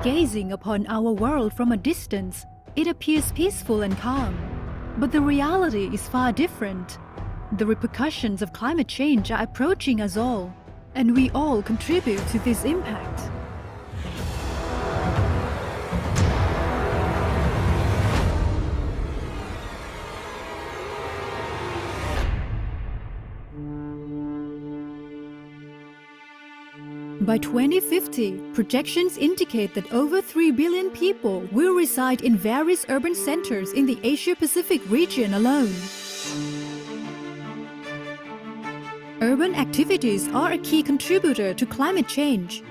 Gazing upon our world from a distance, it appears peaceful and calm. But the reality is far different. The repercussions of climate change are approaching us all, and we all contribute to this impact. By 2050, projections indicate that over 3 billion people will reside in various urban centers in the Asia-Pacific region alone. Urban activities are a key contributor to climate change.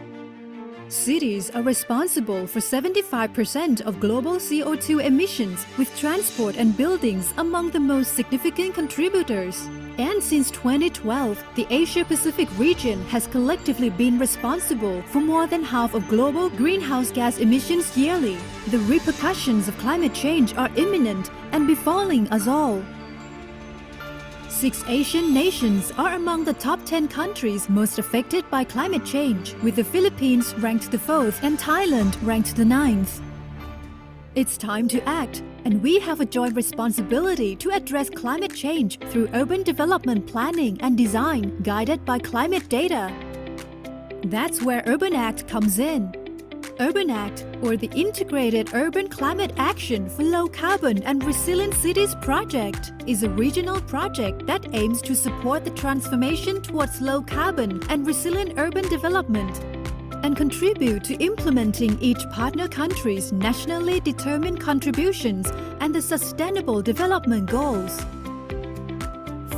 Cities are responsible for 75% of global CO2 emissions, with transport and buildings among the most significant contributors. And since 2012, the Asia-Pacific region has collectively been responsible for more than half of global greenhouse gas emissions yearly. The repercussions of climate change are imminent and befalling us all. 6 Asian nations are among the top 10 countries most affected by climate change, with the Philippines ranked the 4th and Thailand ranked the 9th. It's time to act, and we have a joint responsibility to address climate change through urban development planning and design guided by climate data. That's where Urban Act comes in. Urban Act, or the Integrated Urban Climate Action for Low Carbon and Resilient Cities project, is a regional project that aims to support the transformation towards low carbon and resilient urban development and contribute to implementing each partner country's nationally determined contributions and the Sustainable Development Goals.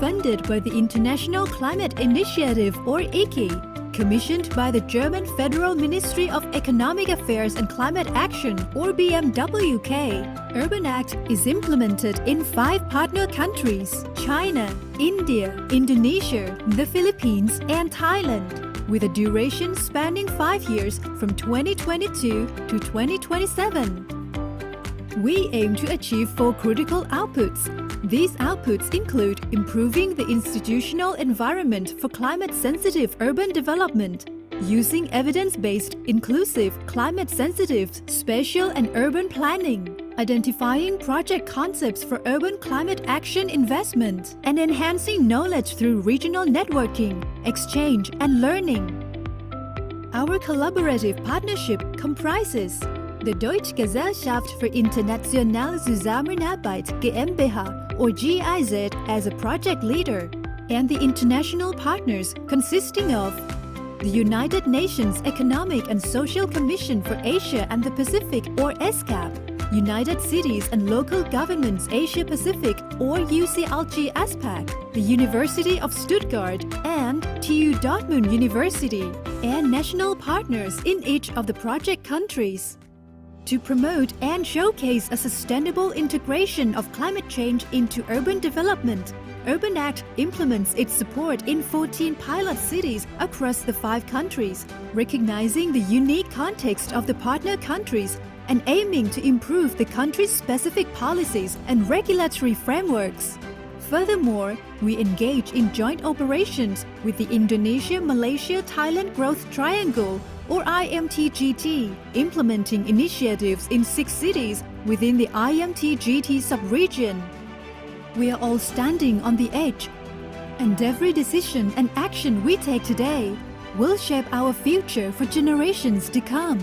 Funded by the International Climate Initiative, or ICI, commissioned by the German Federal Ministry of Economic Affairs and Climate Action, or BMWK, Urban Act is implemented in 5 partner countries: China, India, Indonesia, the Philippines, and Thailand, with a duration spanning 5 years from 2022 to 2027. We aim to achieve 4 critical outputs. These outputs include improving the institutional environment for climate-sensitive urban development, using evidence-based, inclusive, climate-sensitive, spatial and urban planning, identifying project concepts for urban climate action investment, and enhancing knowledge through regional networking, exchange, and learning. Our collaborative partnership comprises the Deutsche Gesellschaft für internationale Zusammenarbeit GmbH, or GIZ, as a project leader, and the international partners consisting of the United Nations Economic and Social Commission for Asia and the Pacific, or ESCAP, United Cities and Local Governments Asia Pacific, or UCLG ASPAC, the University of Stuttgart, and TU Dortmund University, and national partners in each of the project countries. To promote and showcase a sustainable integration of climate change into urban development, Urban Act implements its support in 14 pilot cities across the 5 countries, recognizing the unique context of the partner countries and aiming to improve the country's specific policies and regulatory frameworks. Furthermore, we engage in joint operations with the Indonesia-Malaysia-Thailand Growth Triangle, or IMTGT, implementing initiatives in 6 cities within the IMTGT sub-region. We are all standing on the edge, and every decision and action we take today will shape our future for generations to come.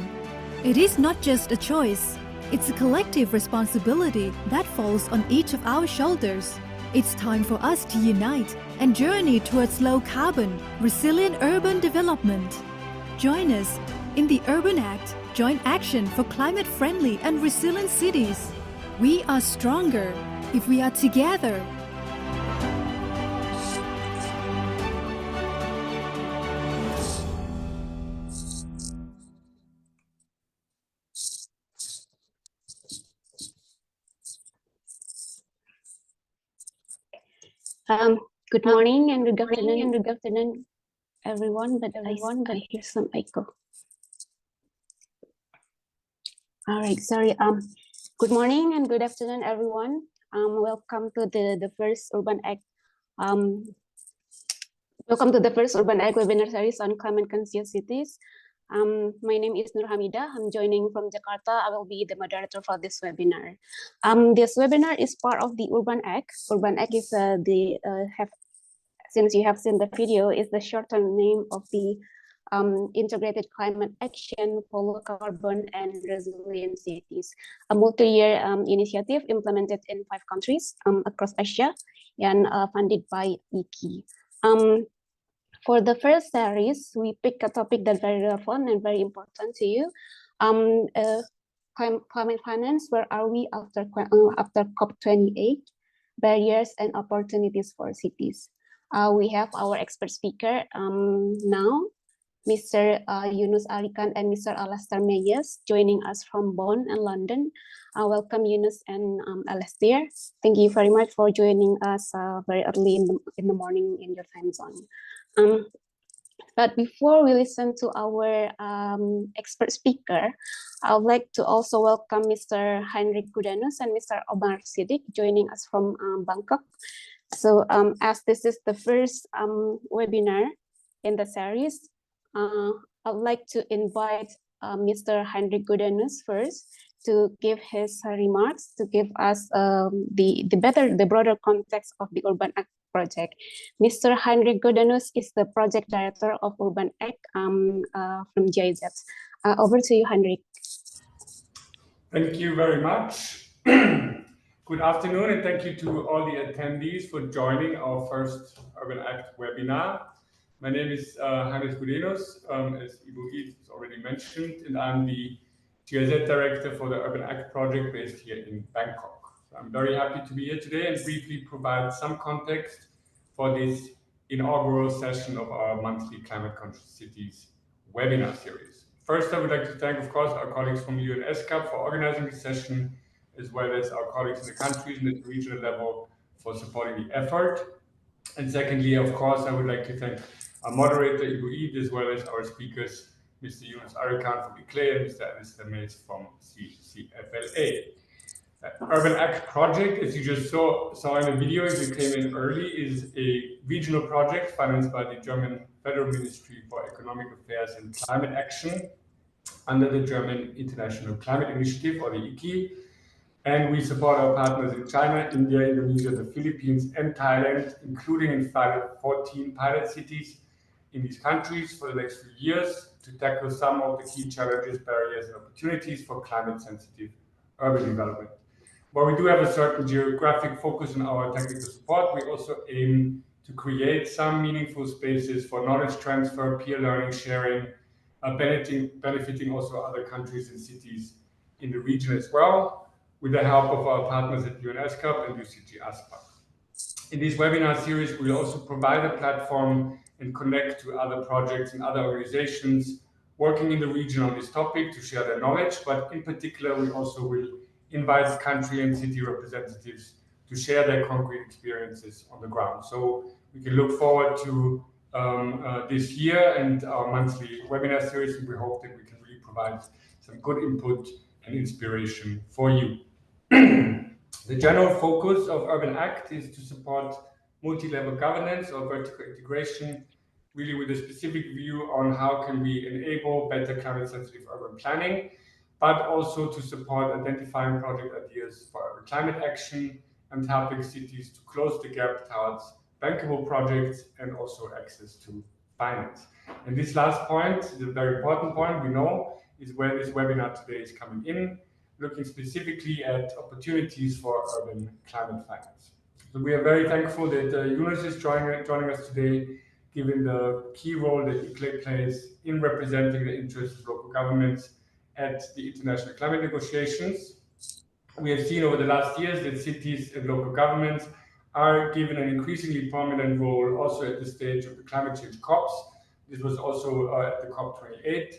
It is not just a choice, it's a collective responsibility that falls on each of our shoulders. It's time for us to unite and journey towards low-carbon, resilient urban development. Join us in the Urban Act, Joint Action for Climate-Friendly and Resilient Cities. We are stronger if we are together. Good morning and good afternoon, everyone. But I hear some echo. All right, sorry. Good morning and good afternoon, everyone. Welcome to the first Urban Act. Welcome to the first Urban Act webinar series on climate conscious cities. My name is Nur Hamida. I'm joining from Jakarta. I will be the moderator for this webinar. This webinar is part of the Urban Act. Urban Act is since you have seen the video, is the short-term name of the Integrated Climate Action for Low Carbon and Resilient Cities, a multi-year initiative implemented in 5 countries across Asia and funded by ESCAP. For the first series, we pick a topic that's very relevant and very important to you. Climate finance, where are we after COP28? Barriers and opportunities for cities. We have our expert speaker now, Mr. Yunus Arikan and Mr. Alastair Meyers, joining us from Bonn and London. Welcome, Yunus and Alastair. Thank you very much for joining us very early in the morning in your time zone. But before we listen to our expert speaker, I would like to also welcome Mr. Heinrich Gudanus and Mr. Omar Siddiq joining us from Bangkok. So as this is the first webinar in the series, I would like to invite Mr. Heinrich Gudanus first to give his remarks, to give us the broader context of the Urban Act project. Mr. Heinrich Gudanus is the project director of Urban Act from GIZ. Over to you, Heinrich. Thank you very much. Good afternoon, and thank you to all the attendees for joining our first Urban Act webinar. My name is Heinrich Gudanus, as Ibu has already mentioned, and I'm the GIZ director for the Urban Act project based here in Bangkok. So I'm very happy to be here today and briefly provide some context for this inaugural session of our monthly Climate Conscious Cities webinar series. First, I would like to thank, of course, our colleagues from ESCAP for organizing this session, as well as our colleagues in the countries and at the regional level for supporting the effort. And secondly, of course, I would like to thank our moderator, Ibu, as well as our speakers, Mr. Yunus Arikan from ICLE and Mr. Alastair Meyers from CCFLA. Urban Act project, as you just saw in the video, if you came in early, is a regional project financed by the German Federal Ministry for Economic Affairs and Climate Action under the German International Climate Initiative, or the IKI. And we support our partners in China, India, Indonesia, the Philippines, and Thailand, including in 14 pilot cities in these countries for the next few years to tackle some of the key challenges, barriers, and opportunities for climate-sensitive urban development. While we do have a certain geographic focus on our technical support, we also aim to create some meaningful spaces for knowledge transfer, peer learning, sharing, benefiting also other countries and cities in the region as well, with the help of our partners at ESCAP and UCG ASPAC. In this webinar series, we'll also provide a platform and connect to other projects and other organizations working in the region on this topic to share their knowledge, but in particular, we also will invite country and city representatives to share their concrete experiences on the ground. So we can look forward to this year and our monthly webinar series, and we hope that we can really provide some good input and inspiration for you. The general focus of Urban Act is to support multi-level governance or vertical integration, really with a specific view on how can we enable better climate-sensitive urban planning, but also to support identifying project ideas for urban climate action and helping cities to close the gap towards bankable projects and also access to finance. And this last point, the very important point we know, is where this webinar today is coming in, looking specifically at opportunities for urban climate finance. So we are very thankful that Yunus is joining us today, given the key role that ECLE plays in representing the interests of local governments at the international climate negotiations. We have seen over the last years that cities and local governments are given an increasingly prominent role also at the stage of the climate change COPs. This was also at the COP28.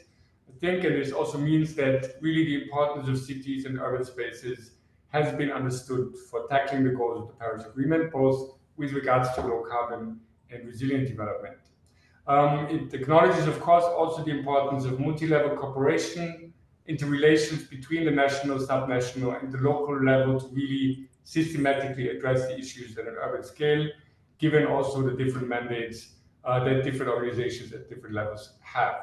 I think, and this also means that really the importance of cities and urban spaces has been understood for tackling the goals of the Paris Agreement, both with regards to low carbon and resilient development. It acknowledges, of course, also the importance of multi-level cooperation, interrelations between the national, subnational, and the local level to really systematically address the issues at an urban scale, given also the different mandates that different organizations at different levels have.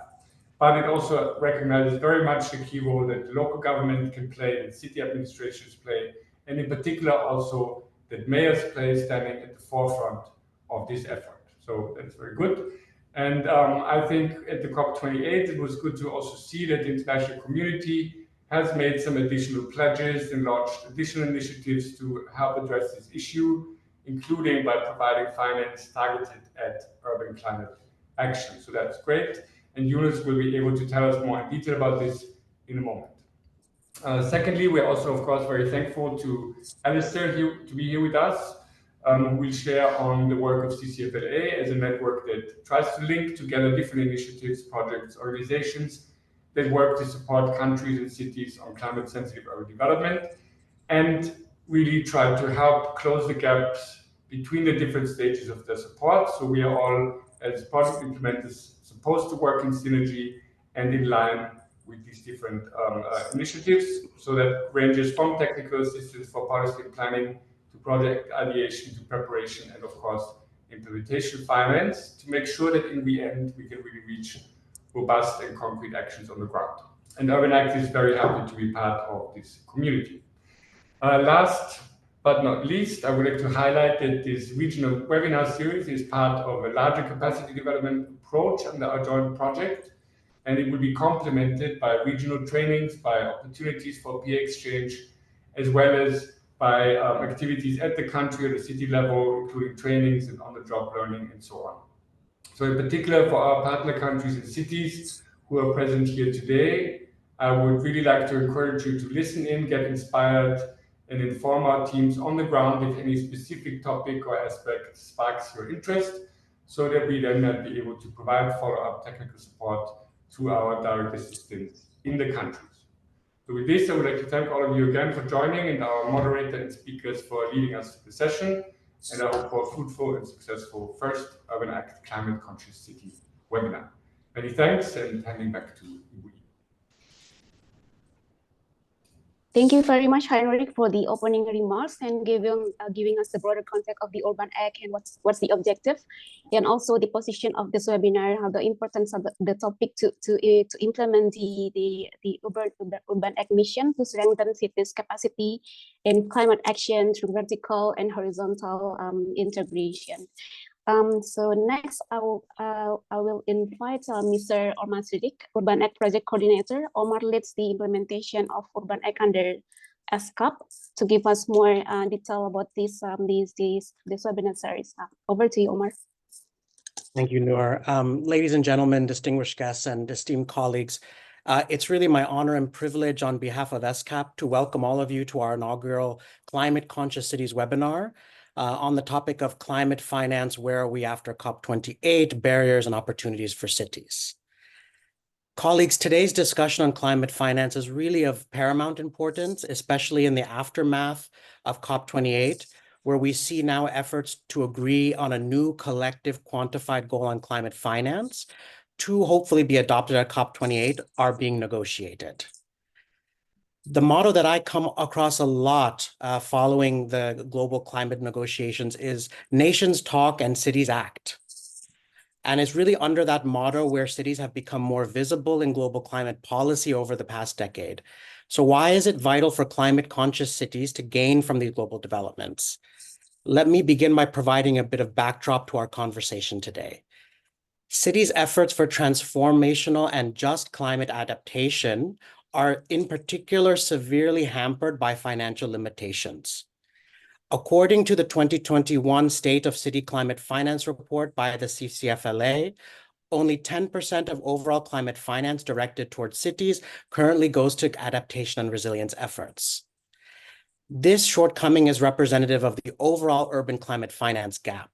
but it also recognizes very much the key role that the local government can play and city administrations play, and in particular also that mayors play, standing at the forefront of this effort. So that's very good. And I think at the COP28, it was good to also see that the international community has made some additional pledges and launched additional initiatives to help address this issue, including by providing finance targeted at urban climate action. So that's great. And Yunus will be able to tell us more in detail about this in a moment. Secondly, we're also, of course, very thankful to Alistair to be here with us, who will share on the work of CCFLA as a network that tries to link together different initiatives, projects, organizations that work to support countries and cities on climate-sensitive urban development, and really try to help close the gaps between the different stages of their support. So we are all, as project implementers, supposed to work in synergy and in line with these different initiatives. So that ranges from technical assistance for policy and planning to project ideation to preparation and, of course, implementation finance to make sure that in the end we can really reach robust and concrete actions on the ground. And Urban Act is very happy to be part of this community. Last but not least, I would like to highlight that this regional webinar series is part of a larger capacity development approach under our joint project, and it will be complemented by regional trainings, by opportunities for peer exchange, as well as by activities at the country or the city level, including trainings and on-the-job learning and so on. So in particular, for our partner countries and cities who are present here today, I would really like to encourage you to listen in, get inspired, and inform our teams on the ground if any specific topic or aspect sparks your interest, so that we then might be able to provide follow-up technical support to our direct assistants in the countries. So with this, I would like to thank all of you again for joining, and our moderator and speakers for leading us through the session. And I hope for a fruitful and successful first Urban Act Climate Conscious City webinar. Many thanks, and handing back to you. Thank you very much, Heinrich, for the opening remarks and giving us the broader context of the Urban Act and what's the objective, and also the position of this webinar, how the importance of the topic to implement the Urban Act mission to strengthen cities' capacity in climate action through vertical and horizontal integration. So next, I will invite Mr. Omar Siddiq, Urban Act Project Coordinator. Omar leads the implementation of Urban Act under ESCAP to give us more detail about this webinar series. Over to you, Omar. Thank you, Noor. Ladies and gentlemen, distinguished guests and esteemed colleagues, it's really my honor and privilege on behalf of ESCAP to welcome all of you to our inaugural Climate Conscious Cities webinar. On the topic of climate finance, where are we after COP28, barriers and opportunities for cities. Colleagues, today's discussion on climate finance is really of paramount importance, especially in the aftermath of COP28, where we see now efforts to agree on a new collective quantified goal on climate finance to hopefully be adopted at COP28 are being negotiated. The motto that I come across a lot following the global climate negotiations is nations talk and cities act. And it's really under that motto where cities have become more visible in global climate policy over the past decade. So why is it vital for climate conscious cities to gain from these global developments? Let me begin by providing a bit of backdrop to our conversation today. Cities' efforts for transformational and just climate adaptation are in particular severely hampered by financial limitations. According to the 2021 State of City Climate Finance Report by the CCFLA, only 10% of overall climate finance directed towards cities currently goes to adaptation and resilience efforts. This shortcoming is representative of the overall urban climate finance gap.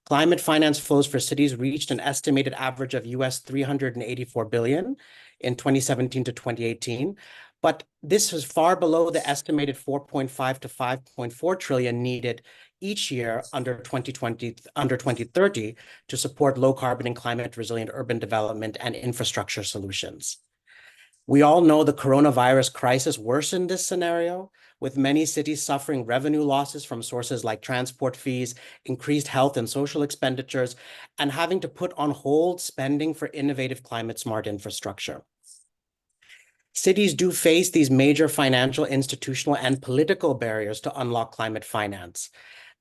Climate finance flows for cities reached an estimated average of US $384 billion in 2017 to 2018, but this is far below the estimated 4.5 to 5.4 trillion needed each year under 2030 to support low carbon and climate resilient urban development and infrastructure solutions. We all know the coronavirus crisis worsened this scenario, with many cities suffering revenue losses from sources like transport fees, increased health and social expenditures, and having to put on hold spending for innovative climate-smart infrastructure. Cities do face these major financial, institutional, and political barriers to unlock climate finance.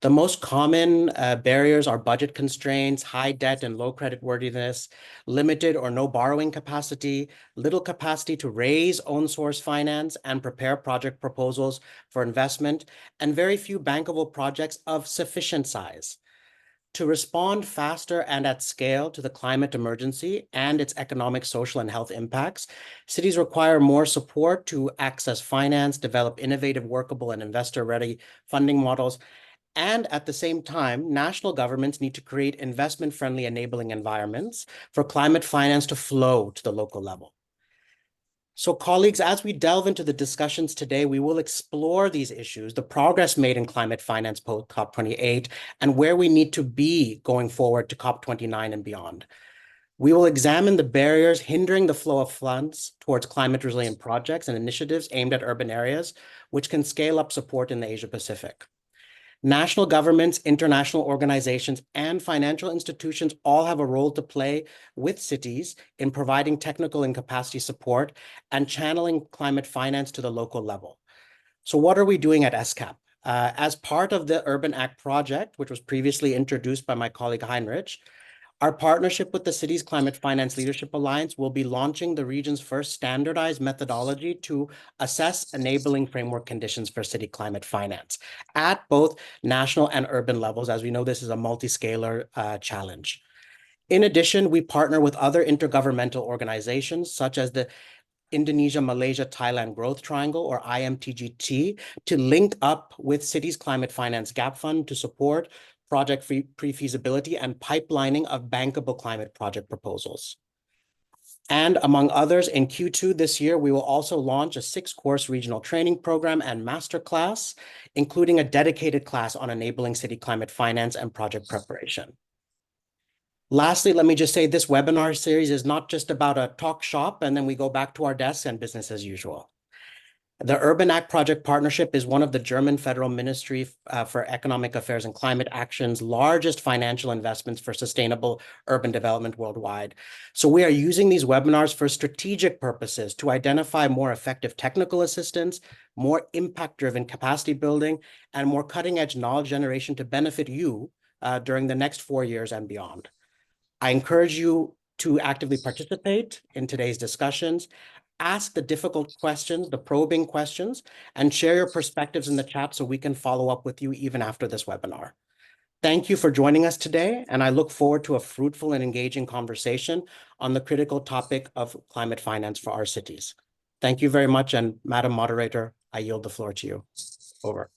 The most common barriers are budget constraints, high debt and low creditworthiness, limited or no borrowing capacity, little capacity to raise own source finance and prepare project proposals for investment, and very few bankable projects of sufficient size. To respond faster and at scale to the climate emergency and its economic, social, and health impacts, cities require more support to access finance, develop innovative, workable, and investor-ready funding models, and at the same time, national governments need to create investment-friendly enabling environments for climate finance to flow to the local level. So colleagues, as we delve into the discussions today, we will explore these issues, the progress made in climate finance post COP28, and where we need to be going forward to COP29 and beyond. We will examine the barriers hindering the flow of funds towards climate resilient projects and initiatives aimed at urban areas, which can scale up support in the Asia Pacific. National governments, international organizations, and financial institutions all have a role to play with cities in providing technical and capacity support and channeling climate finance to the local level. So what are we doing at ESCAP? As part of the Urban Act project, which was previously introduced by my colleague Heinrich, our partnership with the Cities Climate Finance Leadership Alliance will be launching the region's first standardized methodology to assess enabling framework conditions for city climate finance at both national and urban levels. As we know, this is a multi-scalar challenge. In addition, we partner with other intergovernmental organizations such as the Indonesia, Malaysia, Thailand Growth Triangle, or IMTGT, to link up with Cities Climate Finance Gap Fund to support project pre-feasibility and pipelining of bankable climate project proposals. And among others, in Q2 this year, we will also launch a 6-course regional training program and masterclass, including a dedicated class on enabling city climate finance and project preparation. Lastly, let me just say this webinar series is not just about a talk shop and then we go back to our desks and business as usual. The Urban Act Project Partnership is one of the German Federal Ministry for Economic Affairs and Climate Action's largest financial investments for sustainable urban development worldwide. So we are using these webinars for strategic purposes to identify more effective technical assistance, more impact-driven capacity building, and more cutting-edge knowledge generation to benefit you during the next 4 years and beyond. I encourage you to actively participate in today's discussions. Ask the difficult questions, the probing questions, and share your perspectives in the chat so we can follow up with you even after this webinar. Thank you for joining us today, and I look forward to a fruitful and engaging conversation on the critical topic of climate finance for our cities. Thank you very much, and Madam Moderator, I yield the floor to you. Over.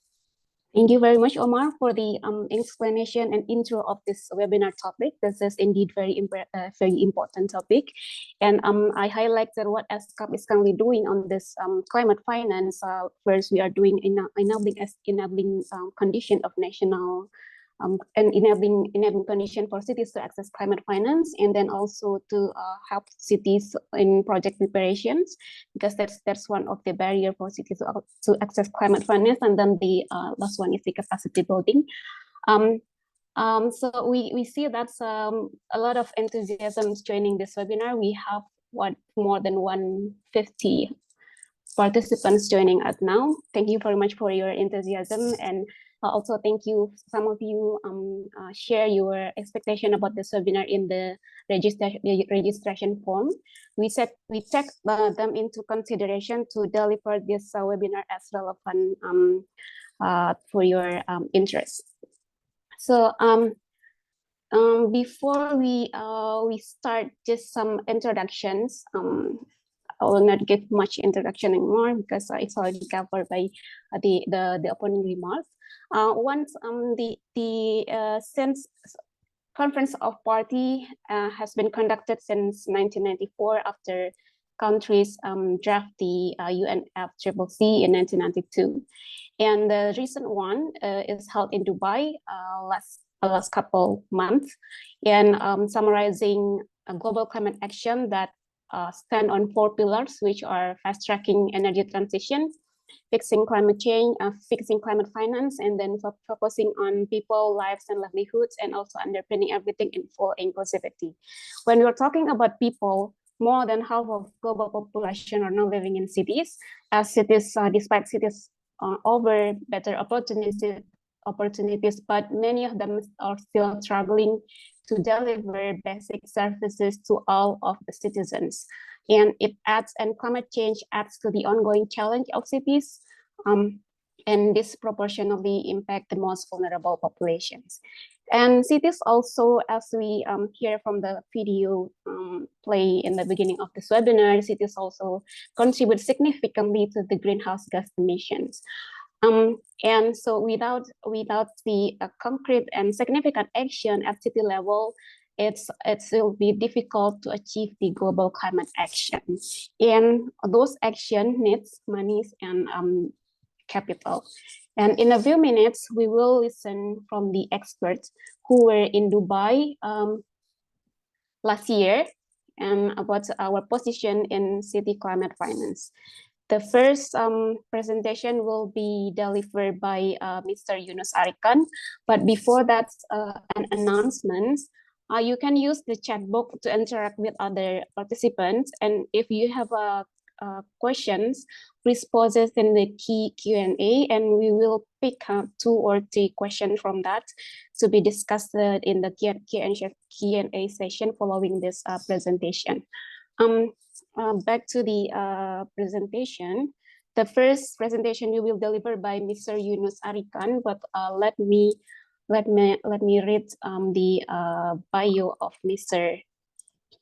Thank you very much, Omar, for the explanation and intro of this webinar topic. This is indeed very important topic. And I highlighted what ESCAP is currently doing on this climate finance. First, we are doing enabling condition of national and enabling condition for cities to access climate finance, and then also to help cities in project preparations, because that's one of the barrier for cities to access climate finance. And then the last one is the capacity building. So we see that's a lot of enthusiasm joining this webinar. We have more than 150 participants joining us now. Thank you very much for your enthusiasm, and also thank you. Some of you share your expectation about this webinar in the registration form. We take them into consideration to deliver this webinar as relevant for your interest. So before we start, just some introductions. I will not give much introduction anymore because it's already covered by the opening remarks. Once since Conference of Party has been conducted since 1994 after countries draft the UNFCCC in 1992, and the recent one is held in Dubai last couple months, and summarizing a global climate action that stand on 4 pillars, which are fast-tracking energy transition, fixing climate change, fixing climate finance, and then focusing on people, lives, and livelihoods, and also underpinning everything in full inclusivity. When we're talking about people, more than half of global population are now living in cities, as cities, despite cities offer better opportunities, but many of them are still struggling to deliver basic services to all of the citizens. And climate change adds to the ongoing challenge of cities, and disproportionately impact the most vulnerable populations. And cities also, as we hear from the video play in the beginning of this webinar, cities also contribute significantly to the greenhouse gas emissions. And so without the concrete and significant action at city level, it will be difficult to achieve the global climate action. And those action needs monies and capital. And in a few minutes, we will listen from the experts who were in Dubai last year and about our position in city climate finance. The first presentation will be delivered by Mr. Yunus Arikan. But before that, an announcement. You can use the chat box to interact with other participants. And if you have questions, please pose it in the Q&A, and we will pick 2 or 3 questions from that to be discussed in the Q&A session following this presentation. Back to the presentation. The first presentation you will deliver by Mr. Yunus Arikan, but let me read the bio of Mr.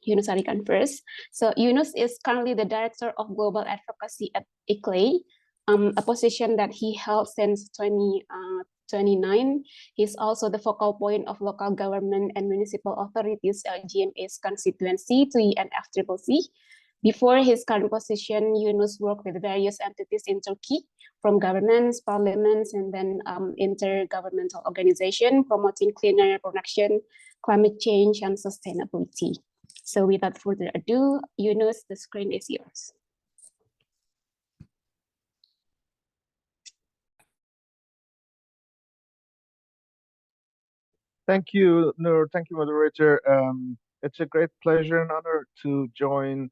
Yunus Arikan first. So Yunus is currently the Director of Global Advocacy at ICLEI, a position that he held since 2009. He's also the focal point of local government and municipal authorities, GMA's constituency, 3 and FCCC. Before his current position, Yunus worked with various entities in Turkey, from governments, parliaments, and then intergovernmental organizations promoting cleaner production, climate change, and sustainability. So without further ado, Yunus, the screen is yours. Thank you, Nur. Thank you, moderator. It's a great pleasure and honor to join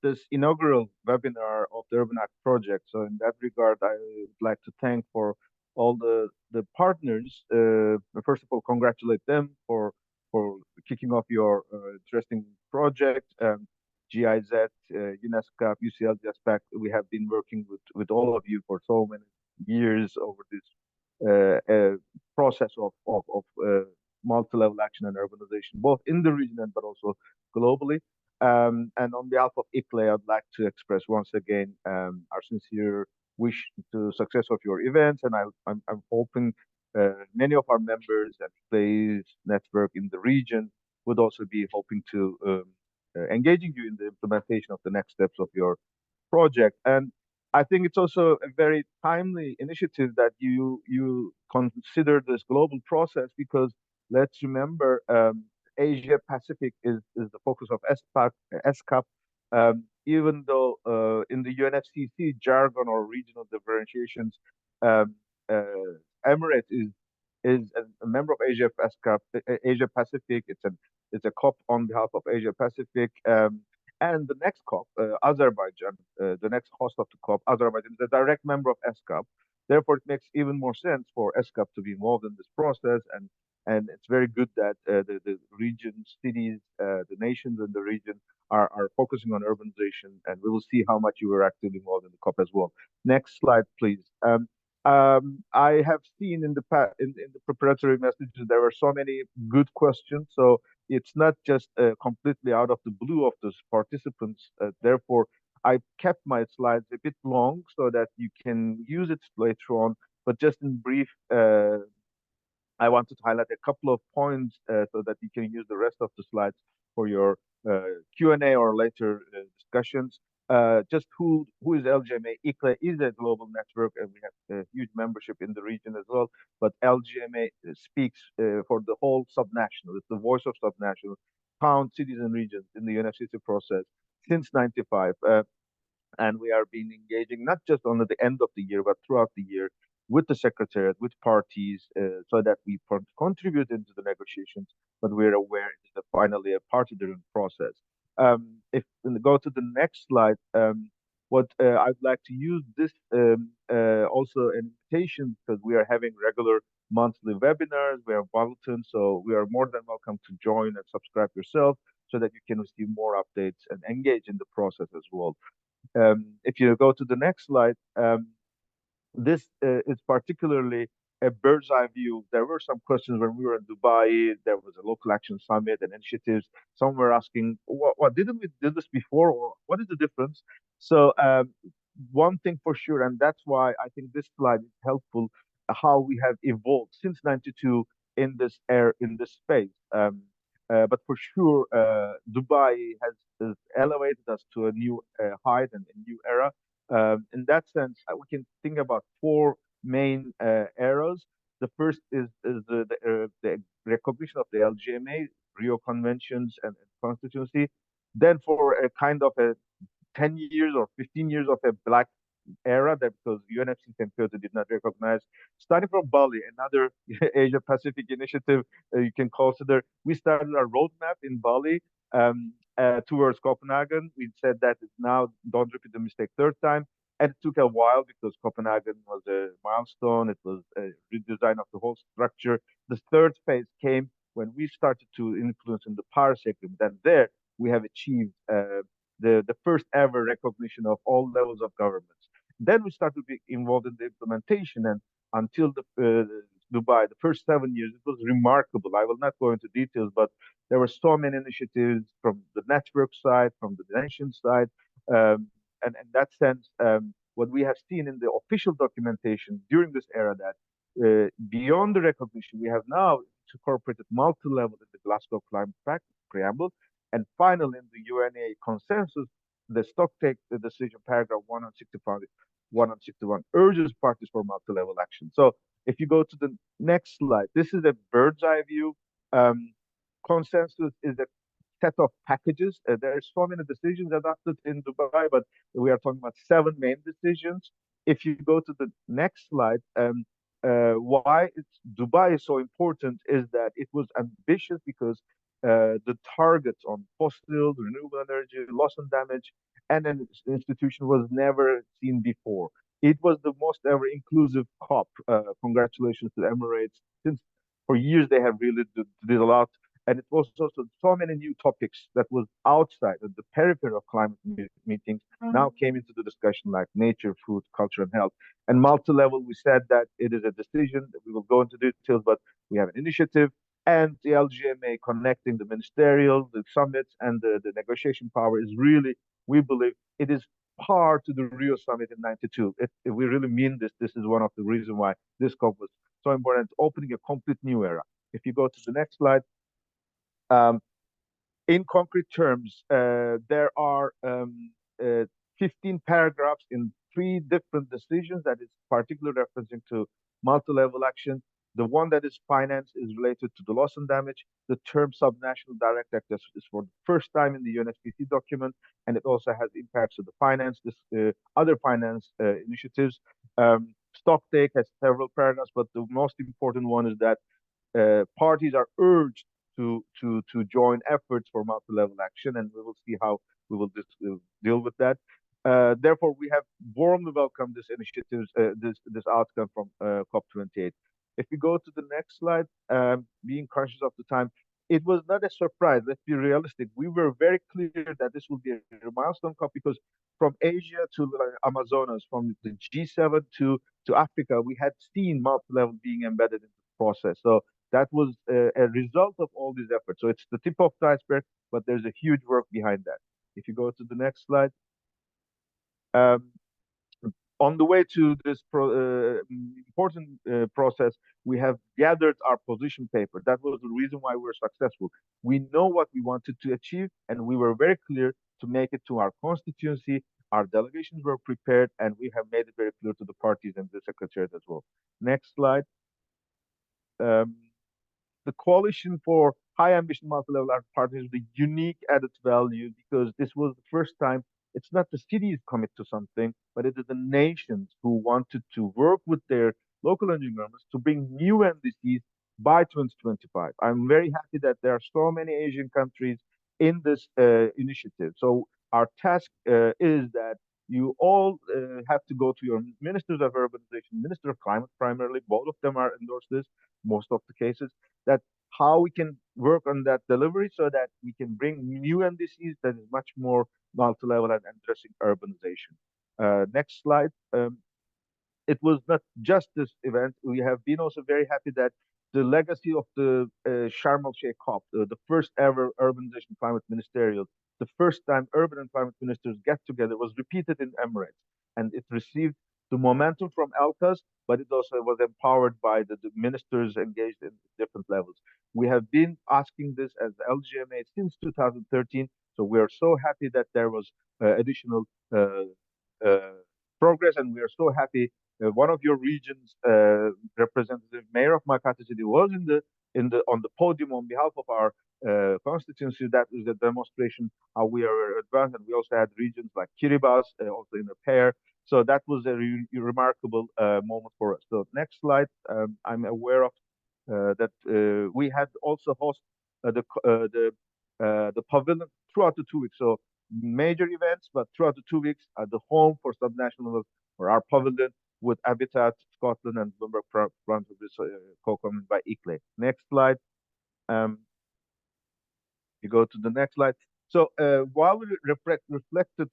this inaugural webinar of the Urban Act project. So in that regard, I would like to thank for all the partners. First of all, congratulate them for kicking off your interesting project. GIZ, ESCAP, UCL, ESCAP. We have been working with all of you for so many years over this process of multi-level action and urbanization, both in the region but also globally. And on behalf of ICLEI, I'd like to express once again our sincere wish to success of your events. And I'm hoping many of our members and ICLEI's network in the region would also be hoping to engaging you in the implementation of the next steps of your project. And I think it's also a very timely initiative that you consider this global process, because let's remember Asia Pacific is the focus of ESCAP, even though in the UNFCCC jargon or regional differentiations, Emirates is a member of Asia Pacific. It's a COP on behalf of Asia Pacific. And the next COP, Azerbaijan, the next host of the COP, Azerbaijan, is a direct member of ESCAP. Therefore, it makes even more sense for ESCAP to be involved in this process. And it's very good that the region, cities, the nations in the region are focusing on urbanization. And we will see how much you were actively involved in the COP as well. Next slide, please. I have seen in the preparatory messages, there were so many good questions. So it's not just completely out of the blue of those participants. Therefore, I kept my slides a bit long so that you can use it later on. But just in brief, I wanted to highlight a couple of points so that you can use the rest of the slides for your Q&A or later discussions. Just who is LGMA? ICLA is a global network, and we have a huge membership in the region as well. But LGMA speaks for the whole subnational. It's the voice of subnational towns, cities, and regions in the UNFCCC process since '95. And we are been engaging not just on the end of the year, but throughout the year with the secretariat, with parties, so that we contribute into the negotiations, but we're aware it is finally a party-driven process. If we go to the next slide, what I'd like to use this also an invitation, because we are having regular monthly webinars, we have bulletins, so we are more than welcome to join and subscribe yourself so that you can receive more updates and engage in the process as well. If you go to the next slide, this is particularly a bird's eye view. There were some questions when we were in Dubai. There was a local action summit and initiatives. Some were asking, what didn't we do this before, or what is the difference? So one thing for sure, and that's why I think this slide is helpful, how we have evolved since '92 in this space. But for sure, Dubai has elevated us to a new height and a new era. In that sense, we can think about four main eras. The first is the recognition of the LGMA, Rio Conventions, and Constituency. Then for a kind of a 10 years or 15 years of a black era, that because UNFCCC and Kyoto did not recognize. Starting from Bali, another Asia Pacific initiative you can consider. We started our roadmap in Bali towards Copenhagen. We said that now don't repeat the mistake third time. And it took a while because Copenhagen was a milestone. It was a redesign of the whole structure. The third phase came when we started to influence in the Paris Agreement. And there we have achieved the first ever recognition of all levels of governments. Then we started to be involved in the implementation, and until Dubai, the first 7 years, it was remarkable. I will not go into details, but there were so many initiatives from the network side, from the nation side, and in that sense, what we have seen in the official documentation during this era, that beyond the recognition, we have now incorporated multi-level in the Glasgow Climate Pact preamble, and finally in the UNA consensus, the Stocktake decision paragraph 161 urges parties for multi-level action. So if you go to the next slide, this is a bird's eye view. Consensus is a set of packages. There are so many decisions adopted in Dubai, but we are talking about 7 main decisions. If you go to the next slide, why Dubai is so important is that it was ambitious because the targets on fossil, renewable energy, loss and damage, and an institution was never seen before. It was the most ever inclusive COP. Congratulations to the Emirates. Since for years they have really did a lot, and it was also so many new topics that was outside of the periphery of climate meetings now came into the discussion, like nature, food, culture, and health. And multi-level, we said that it is a decision that we will go into details, but we have an initiative, and the LGMA connecting the ministerial, the summits, and the negotiation power is really, we believe, it is par to the Rio summit in '92. If we really mean this, this is one of the reasons why this COP was so important, opening a complete new era. If you go to the next slide, in concrete terms, there are 15 paragraphs in 3 different decisions that is particularly referencing to multi-level action. The one that is finance is related to the loss and damage. The term subnational direct actors is for the first time in the UNFCCC document, and it also has impacts to the finance, other finance initiatives. Stocktake has several paragraphs, but the most important one is that parties are urged to join efforts for multi-level action, and we will see how we will deal with that. Therefore, we have warmly welcomed this initiatives, this outcome from COP28. If we go to the next slide, being conscious of the time, it was not a surprise. Let's be realistic. We were very clear that this will be a milestone COP, because from Asia to Amazonas, from the G7 to Africa, we had seen multi-level being embedded in the process. So that was a result of all these efforts. So it's the tip of the iceberg, but there's a huge work behind that. If you go to the next slide. On the way to this important process, we have gathered our position paper. That was the reason why we were successful. We know what we wanted to achieve, and we were very clear to make it to our constituency. Our delegations were prepared, and we have made it very clear to the parties and the secretariat as well. Next slide. The coalition for high ambition multi-level art partners with a unique added value because this was the first time it's not the cities commit to something, but it is the nations who wanted to work with their local engineering governments to bring new NDCs by 2025. I'm very happy that there are so many Asian countries in this initiative. So our task is that you all have to go to your ministers of urbanization, minister of climate primarily, both of them are endorsed this, most of the cases, that how we can work on that delivery so that we can bring new NDCs that is much more multi-level and addressing urbanization. Next slide. It was not just this event. We have been also very happy that the legacy of the Sharm el-Sheikh COP, the first ever urbanization climate ministerial, the first time urban and climate ministers get together, was repeated in Emirates, and it received the momentum from ALCAS, but it also was empowered by the ministers engaged in different levels. We have been asking this as LGMA since 2013, so we are so happy that there was additional progress, and we are so happy. One of your region's representative, mayor of Makati City, was on the podium on behalf of our constituency. That is a demonstration how we are advanced, and we also had regions like Kiribati also in a pair. So that was a remarkable moment for us. So next slide. I'm aware of that we had also host the pavilion throughout the 2 weeks. So major events, but throughout the 2 weeks at the home for subnational or our pavilion with Habitat Scotland and Bloomberg Brunswick, co-commented by ICLE. Next slide. You go to the next slide. So while we reflected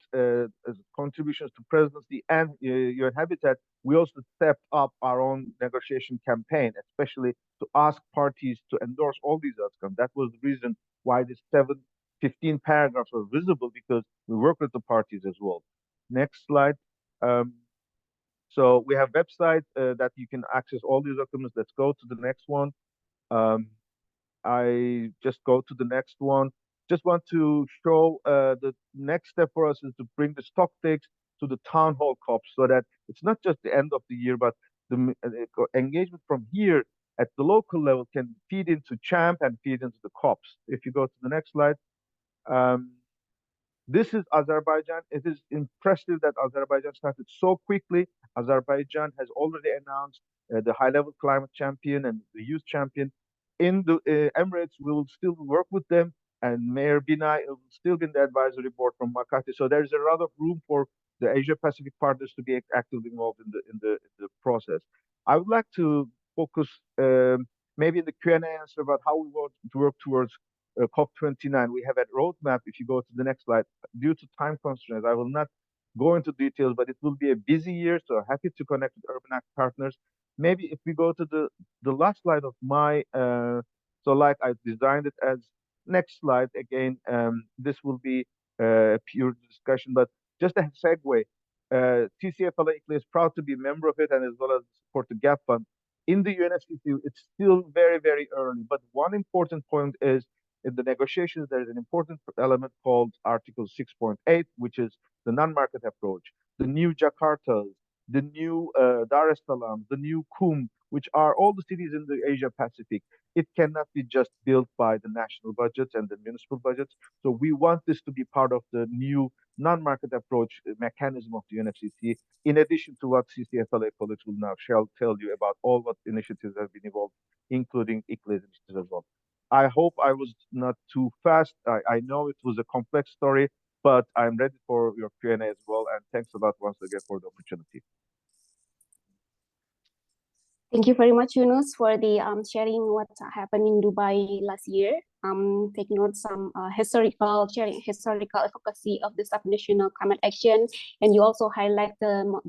contributions to presidency and UN Habitat, we also stepped up our own negotiation campaign, especially to ask parties to endorse all these outcomes. That was the reason why these 15 paragraphs are visible, because we work with the parties as well. Next slide. So we have website that you can access all these documents. Let's go to the next one. I just go to the next one. Just want to show the next step for us is to bring the stock takes to the town hall COPs, so that it's not just the end of the year, but the engagement from here at the local level can feed into CHAMP and feed into the COPs. If you go to the next slide. This is Azerbaijan. It is impressive that Azerbaijan started so quickly. Azerbaijan has already announced the high-level climate champion and the youth champion. In the Emirates, we will still work with them, and Mayor Binay will still be in the advisory board from Makati. So there is a lot of room for the Asia-Pacific partners to be actively involved in the process. I would like to focus maybe in the Q&A answer about how we want to work towards COP29. We have a roadmap. If you go to the next slide, due to time constraints, I will not go into details, but it will be a busy year. So happy to connect with Urban Act partners. Maybe if we go to the last slide of my, so like I designed it as next slide again. This will be a pure discussion, but just a segue. TCFLA is proud to be a member of it, and as well as support the GAP Fund. In the UNFCCC, it's still very, very early, but one important point is in the negotiations, there is an important element called Article 6.8, which is the non-market approach. The new Jakartas, the new Dar es Salaam, the new Qum, which are all the cities in the Asia Pacific. It cannot be just built by the national budgets and the municipal budgets. So we want this to be part of the new non-market approach mechanism of the UNFCCC, in addition to what CCFLA colleagues will now tell you about all what initiatives have been involved, including ICLE's initiatives as well. I hope I was not too fast. I know it was a complex story, but I'm ready for your Q&A as well. And thanks a lot once again for the opportunity. Thank you very much, Yunus, for the sharing what happened in Dubai last year. Taking note some historical advocacy of the subnational climate action, and you also highlight the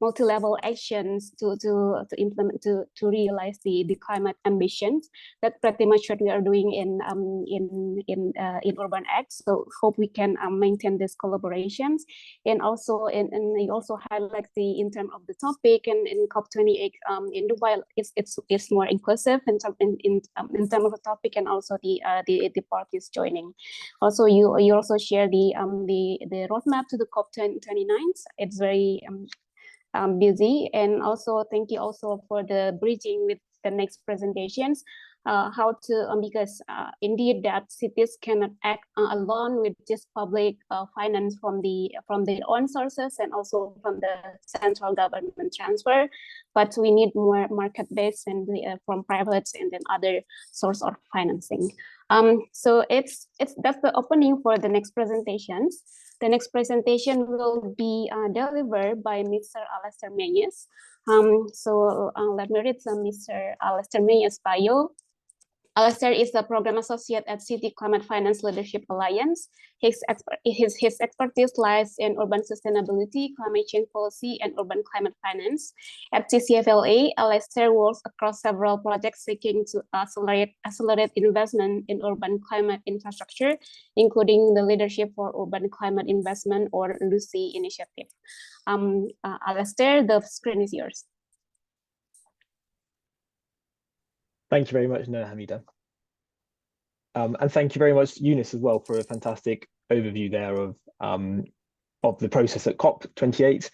multi-level actions to implement to realize the climate ambitions. That's pretty much what we are doing in Urban Act. So hope we can maintain these collaborations. And also and you also highlight in terms of the topic and in COP28 in Dubai, it's more inclusive in terms of the topic and also the parties joining. Also, you also share the roadmap to the COP29. It's very busy, and also thank you also for the bridging with the next presentations. How to because indeed that cities cannot act alone with just public finance from their own sources and also from the central government transfer, but we need more market-based and from privates and then other source of financing. So it's that's the opening for the next presentations. The next presentation will be delivered by Mr. Alastair Menyes. So let me read Mr. Alastair Menyes' bio. Alastair is the program associate at City Climate Finance Leadership Alliance. His expertise lies in urban sustainability, climate change policy, and urban climate finance. At CCFLA, Alastair works across several projects seeking to accelerate investment in urban climate infrastructure, including the Leadership for Urban Climate Investment or LUCI initiative. Alastair, the screen is yours. Thank you very much, Noor Hamida. And thank you very much, Eunice, as well, for a fantastic overview there of the process at COP28,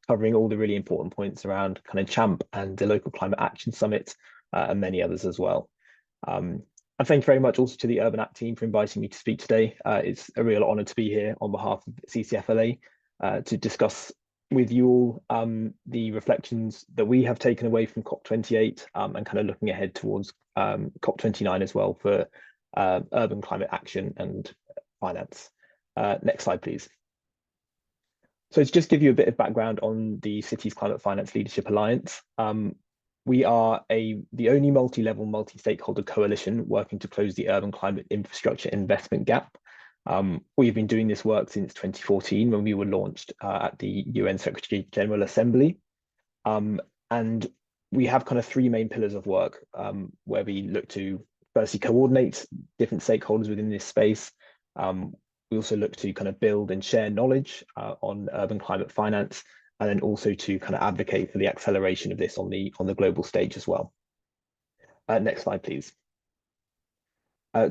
covering all the really important points around kind of CHAMP and the Local Climate Action Summit and many others as well. And thank you very much also to the Urban Act team for inviting me to speak today. It's a real honour to be here on behalf of CCFLA to discuss with you all the reflections that we have taken away from COP28 and kind of looking ahead towards COP29 as well for urban climate action and finance. Next slide, please. So to just give you a bit of background on the Cities Climate Finance Leadership Alliance, we are the only multi-level, multi-stakeholder coalition working to close the urban climate infrastructure investment gap. We've been doing this work since 2014 when we were launched at the UN Secretary General Assembly. And we have kind of three main pillars of work where we look to firstly coordinate different stakeholders within this space. We also look to kind of build and share knowledge on urban climate finance, and then also to kind of advocate for the acceleration of this on the global stage as well. Next slide, please.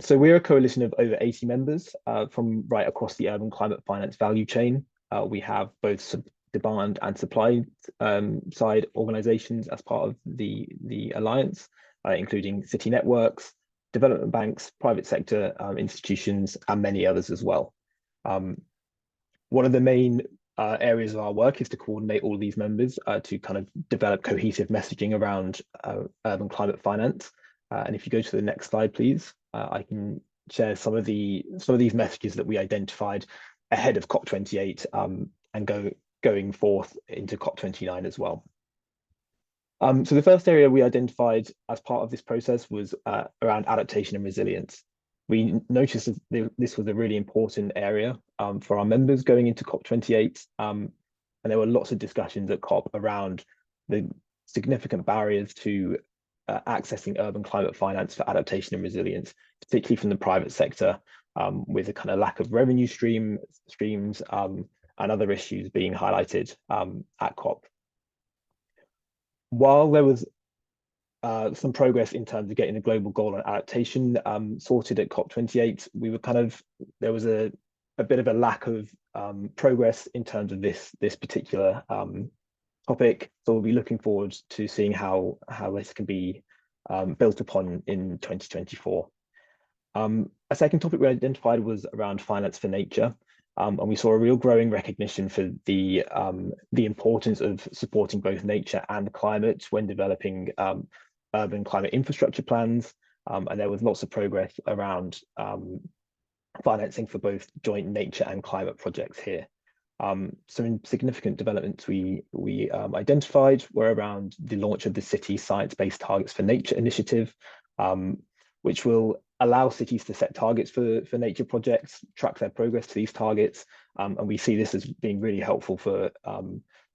So we're a coalition of over 80 members from right across the urban climate finance value chain. We have both demand and supply side organizations as part of the alliance, including city networks, development banks, private sector institutions, and many others as well. One of the main areas of our work is to coordinate all of these members to kind of develop cohesive messaging around urban climate finance. And if you go to the next slide, please, I can share some of these messages that we identified ahead of COP28 and going forth into COP29 as well. So the first area we identified as part of this process was around adaptation and resilience. We noticed that this was a really important area for our members going into COP28, and there were lots of discussions at COP around the significant barriers to accessing urban climate finance for adaptation and resilience, particularly from the private sector, with a kind of lack of revenue streams and other issues being highlighted at COP. While there was some progress in terms of getting the global goal on adaptation sorted at COP28, we were there was a bit of a lack of progress in terms of this particular topic. So we'll be looking forward to seeing how this can be built upon in 2024. A second topic we identified was around finance for nature. And we saw a real growing recognition for the importance of supporting both nature and climate when developing urban climate infrastructure plans. And there was lots of progress around financing for both joint nature and climate projects here. Some significant developments we identified were around the launch of the City Science-Based Targets for Nature initiative, which will allow cities to set targets for nature projects, track their progress to these targets, and we see this as being really helpful for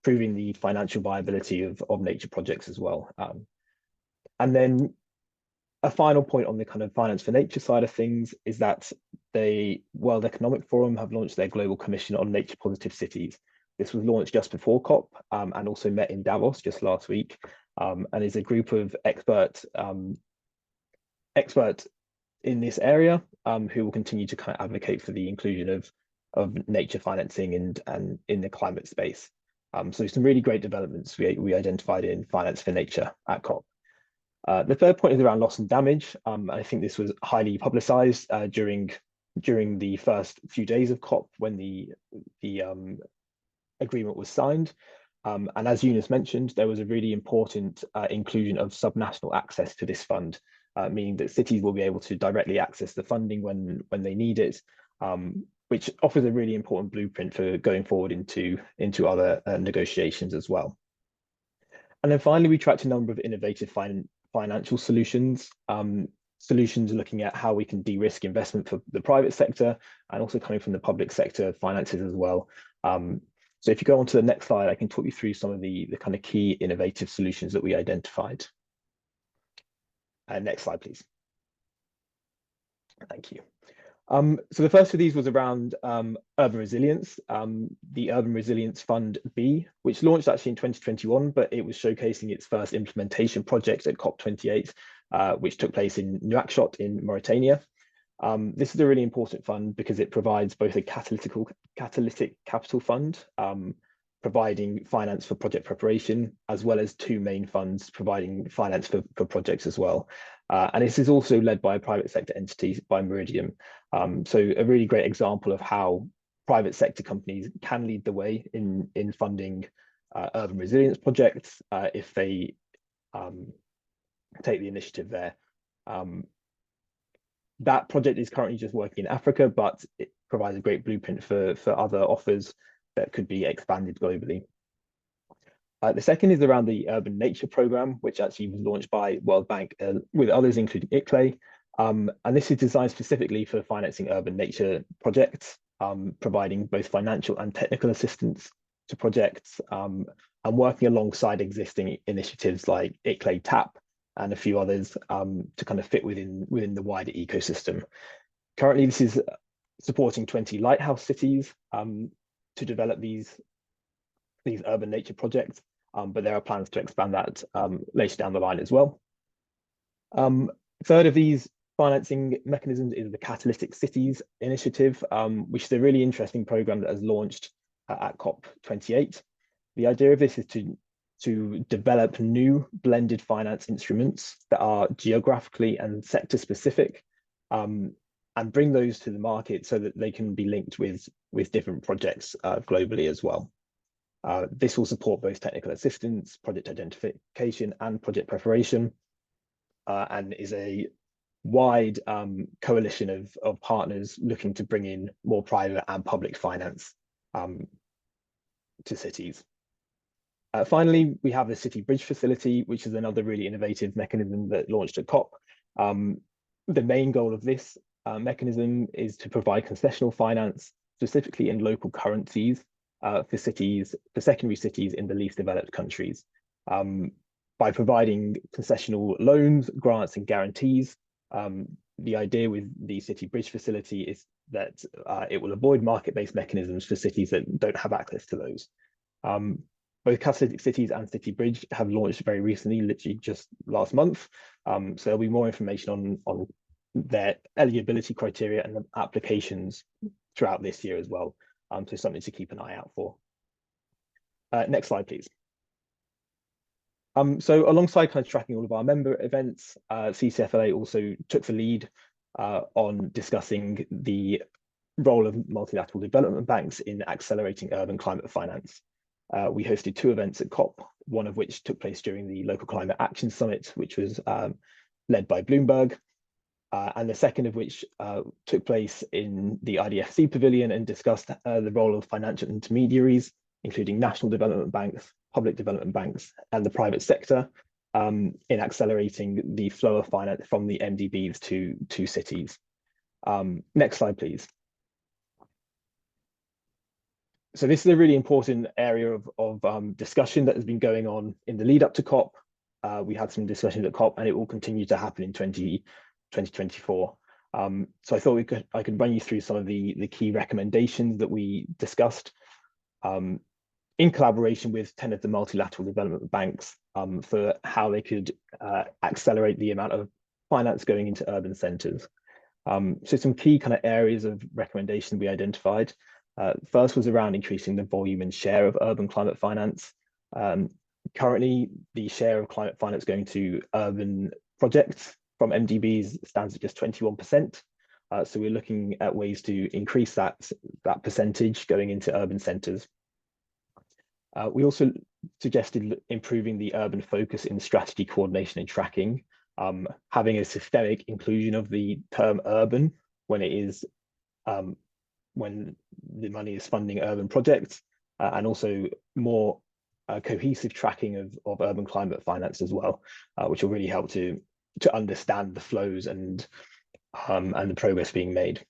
proving the financial viability of nature projects as well. And then a final point on the kind of finance for nature side of things is that the World Economic Forum have launched their Global Commission on Nature Positive Cities. This was launched just before COP and also met in Davos just last week, and is a group of experts in this area who will continue to kind of advocate for the inclusion of nature financing and in the climate space. So some really great developments we identified in finance for nature at COP. The third point is around loss and damage. I think this was highly publicized during the first few days of COP when the agreement was signed. And as Eunice mentioned, there was a really important inclusion of subnational access to this fund, meaning that cities will be able to directly access the funding when they need it, which offers a really important blueprint for going forward into other negotiations as well. And then finally, we tracked a number of innovative financial solutions, solutions looking at how we can de-risk investment for the private sector and also coming from the public sector finances as well. So if you go on to the next slide, I can talk you through some of the kind of key innovative solutions that we identified. Next slide, please. Thank you. So the first of these was around urban resilience, the Urban Resilience Fund B, which launched actually in 2021, but it was showcasing its first implementation project at COP28, which took place in Nouakchott in Mauritania. This is a really important fund because it provides both a catalytic capital fund, providing finance for project preparation, as well as two main funds providing finance for projects as well. And this is also led by a private sector entity by Meridian. So a really great example of how private sector companies can lead the way in funding urban resilience projects if they take the initiative there. That project is currently just working in Africa, but it provides a great blueprint for other offers that could be expanded globally. The second is around the Urban Nature Programme, which actually was launched by World Bank with others, including ICLEI. And this is designed specifically for financing urban nature projects, providing both financial and technical assistance to projects, and working alongside existing initiatives like ICLEI TAP and a few others to kind of fit within the wider ecosystem. Currently, this is supporting 20 lighthouse cities to develop these urban nature projects, but there are plans to expand that later down the line as well. Third of these financing mechanisms is the Catalytic Cities Initiative, which is a really interesting program that has launched at COP28. The idea of this is to develop new blended finance instruments that are geographically and sector specific, and bring those to the market so that they can be linked with different projects globally as well. This will support both technical assistance, project identification, and project preparation, and is a wide coalition of partners looking to bring in more private and public finance to cities. Finally, we have the City Bridge Facility, which is another really innovative mechanism that launched at COP. The main goal of this mechanism is to provide concessional finance, specifically in local currencies, for secondary cities in the least developed countries. By providing concessional loans, grants, and guarantees, the idea with the City Bridge Facility is that it will avoid market-based mechanisms for cities that don't have access to those. Both Catalytic Cities and City Bridge have launched very recently, literally just last month. So there'll be more information on their eligibility criteria and the applications throughout this year as well. So something to keep an eye out for. Next slide, please. So alongside kind of tracking all of our member events, CCFLA also took the lead on discussing the role of multilateral development banks in accelerating urban climate finance. We hosted two events at COP, one of which took place during the Local Climate Action Summit, which was led by Bloomberg, and the second of which took place in the IDFC Pavilion and discussed the role of financial intermediaries, including national development banks, public development banks, and the private sector in accelerating the flow of finance from the MDBs to cities. Next slide, please. So this is a really important area of discussion that has been going on in the lead up to COP. We had some discussions at COP, and it will continue to happen in 2024. So I thought I could run you through some of the key recommendations that we discussed in collaboration with 10 of the multilateral development banks for how they could accelerate the amount of finance going into urban centres. So some key kind of areas of recommendation we identified. First was around increasing the volume and share of urban climate finance. Currently, the share of climate finance going to urban projects from MDBs stands at just 21%. So we're looking at ways to increase that percentage going into urban centres. We also suggested improving the urban focus in strategy coordination and tracking, having a systemic inclusion of the term urban when it is when the money is funding urban projects, and also more cohesive tracking of urban climate finance as well, which will really help to understand the flows and the progress being made.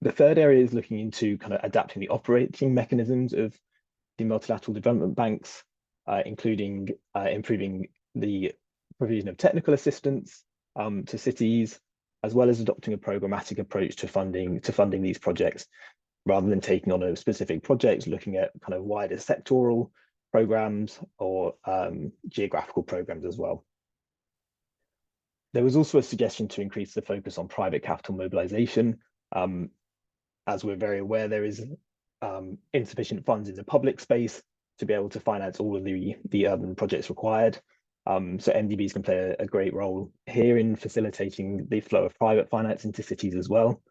The third area is looking into kind of adapting the operating mechanisms of the multilateral development banks, including improving the provision of technical assistance to cities, as well as adopting a programmatic approach to funding these projects, rather than taking on a specific project, looking at kind of wider sectoral programs or geographical programs as well. There was also a suggestion to increase the focus on private capital mobilization. As we're very aware, there is insufficient funds in the public space to be able to finance all of the urban projects required. So MDBs can play a great role here in facilitating the flow of private finance into cities as well.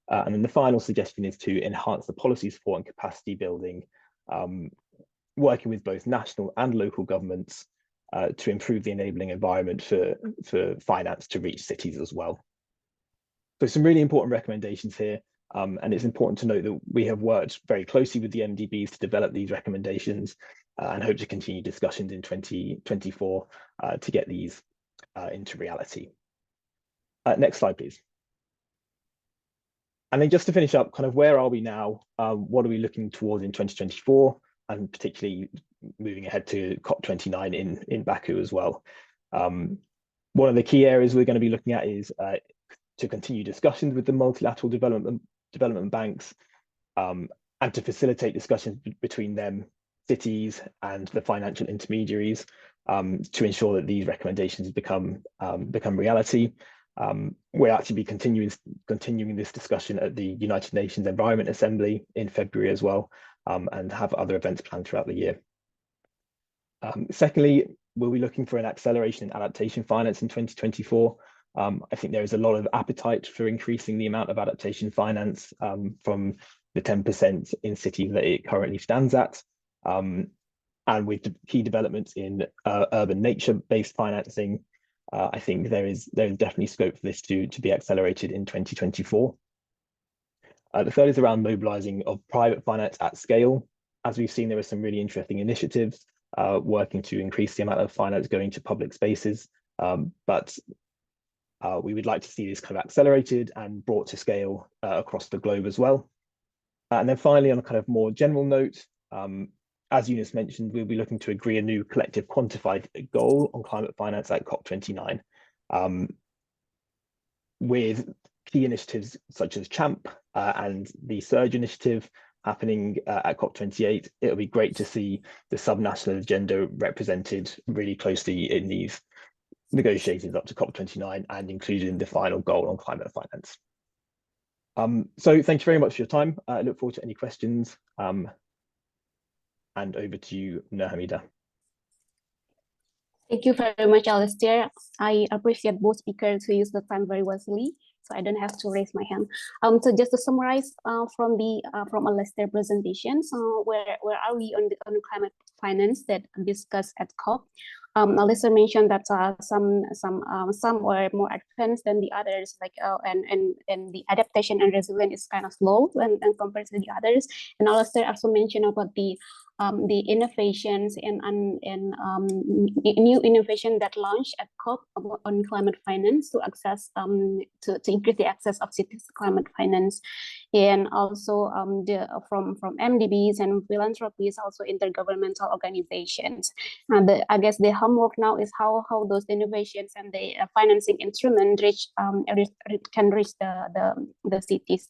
And then the final suggestion is to enhance the policy support and capacity building, working with both national and local governments to improve the enabling environment for finance to reach cities as well. So some really important recommendations here. And it's important to note that we have worked very closely with the MDBs to develop these recommendations and hope to continue discussions in 2024 to get these into reality. Next slide, please. And then just to finish up, kind of where are we now? What are we looking towards in 2024, and particularly moving ahead to COP29 in Baku as well? One of the key areas we're going to be looking at is to continue discussions with the multilateral development banks and to facilitate discussions between them, cities, and the financial intermediaries to ensure that these recommendations become reality. We'll actually be continuing this discussion at the United Nations Environment Assembly in February as well, and have other events planned throughout the year. Secondly, we'll be looking for an acceleration in adaptation finance in 2024. I think there is a lot of appetite for increasing the amount of adaptation finance from the 10% in cities that it currently stands at. And with the key developments in urban nature-based financing, I think there is definitely scope for this to be accelerated in 2024. The third is around mobilizing of private finance at scale. As we've seen, there are some really interesting initiatives working to increase the amount of finance going to public spaces, but we would like to see this kind of accelerated and brought to scale across the globe as well. And then finally, on a kind of more general note, as Eunice mentioned, we'll be looking to agree a new collective quantified goal on climate finance at COP29, with key initiatives such as CHAMP and the Surge initiative happening at COP28. It'll be great to see the subnational agenda represented really closely in these negotiations up to COP29 and included in the final goal on climate finance. So thank you very much for your time. I look forward to any questions. And over to you, Hamida. Thank you very much, Alistair. I appreciate both speakers who use the time very wisely, so I don't have to raise my hand. So just to summarize from Alistair's presentation, so where are we on climate finance that discussed at COP? Alistair mentioned that some were more advanced than the others, like and the adaptation and resilience is kind of slow when compared to the others. And Alistair also mentioned about the the innovations and new innovation that launched at COP on climate finance to access to increase the access of cities to climate finance, and also from MDBs and philanthropies, also intergovernmental organizations. And I guess the homework now is how those innovations and the financing instrument can reach the cities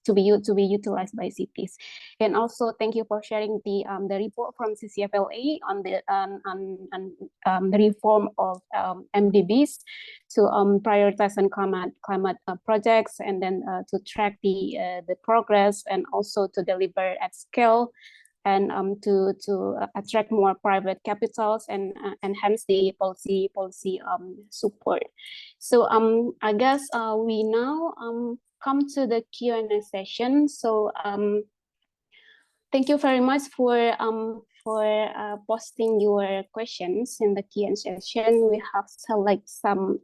to be utilized by cities. And also thank you for sharing the report from CCFLA on the reform of MDBs to prioritize and climate projects, and then to track the progress, and also to deliver at scale, and to attract more private capitals and enhance the policy support. So I guess we now come to the Q&A session. So thank you very much for posting your questions in the Q&A session. We have select some.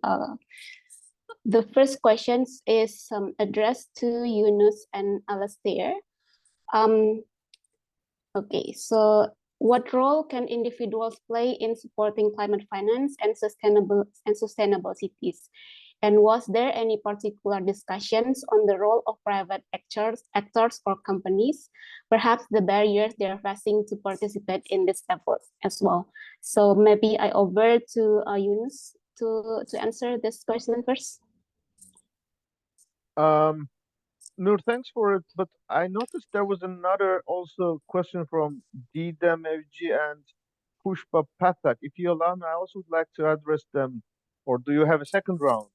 The first questions is addressed to Yunus and Alastair. Okay, so what role can individuals play in supporting climate finance and sustainable cities? And was there any particular discussions on the role of private actors or companies, perhaps the barriers they are facing to participate in this effort as well? So maybe I over to Yunus to answer this question first. Noor, thanks for it. But I noticed there was another also question from Didem Evci and Pushpa Pathak. If you allow me, I also would like to address them. Or do you have a second round?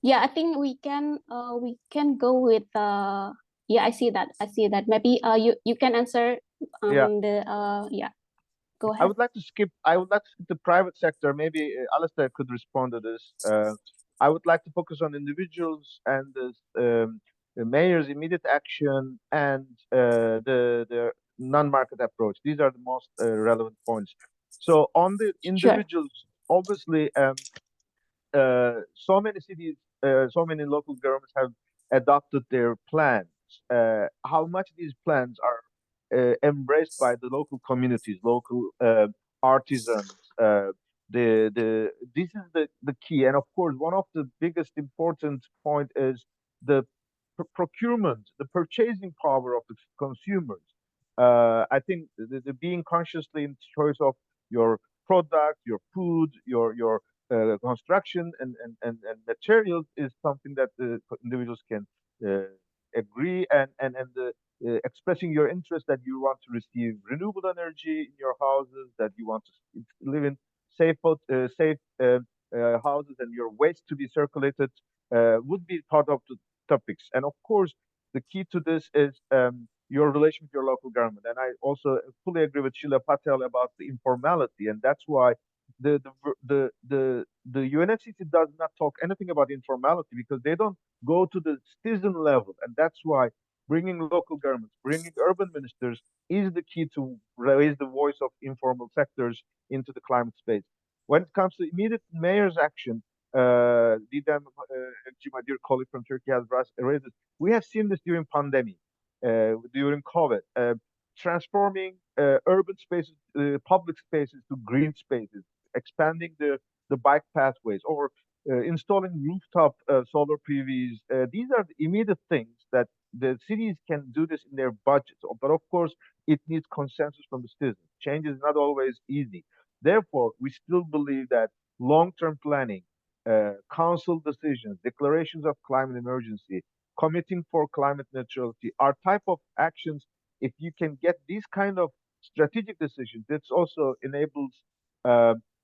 Yeah, I think we can go with yeah, I see that. Maybe you can answer yeah. Go ahead. I would like to skip the private sector. Maybe Alistair could respond to this. I would like to focus on individuals and the mayor's immediate action and the non-market approach. These are the most relevant points. So on the individuals, sure. Obviously, so many cities, so many local governments have adopted their plans. How much these plans are embraced by the local communities, local artisans. This is the key, and of course, one of the biggest important point is the procurement, the purchasing power of the consumers. I think the being consciously in choice of your product, your food, your construction and materials is something that the individuals can agree and expressing your interest that you want to receive renewable energy in your houses, that you want to live in safe houses, and your waste to be circulated would be part of the topics. And of course, the key to this is your relation with your local government. And I also fully agree with Sheila Patel about the informality, and that's why the UNFCCC does not talk anything about informality, because they don't go to the citizen level, and that's why bringing local governments, bringing urban ministers is the key to raise the voice of informal sectors into the climate space. When it comes to immediate mayor's action, Didem, my dear colleague from Turkey, has raised it. We have seen this during pandemic, during COVID, transforming urban spaces, public spaces to green spaces, expanding the bike pathways, or installing rooftop solar PVs. These are the immediate things that the cities can do this in their budgets. But of course, it needs consensus from the citizens. Change is not always easy. Therefore, we still believe that long-term planning, council decisions, declarations of climate emergency, committing for climate neutrality are type of actions. If you can get these kind of strategic decisions, this also enables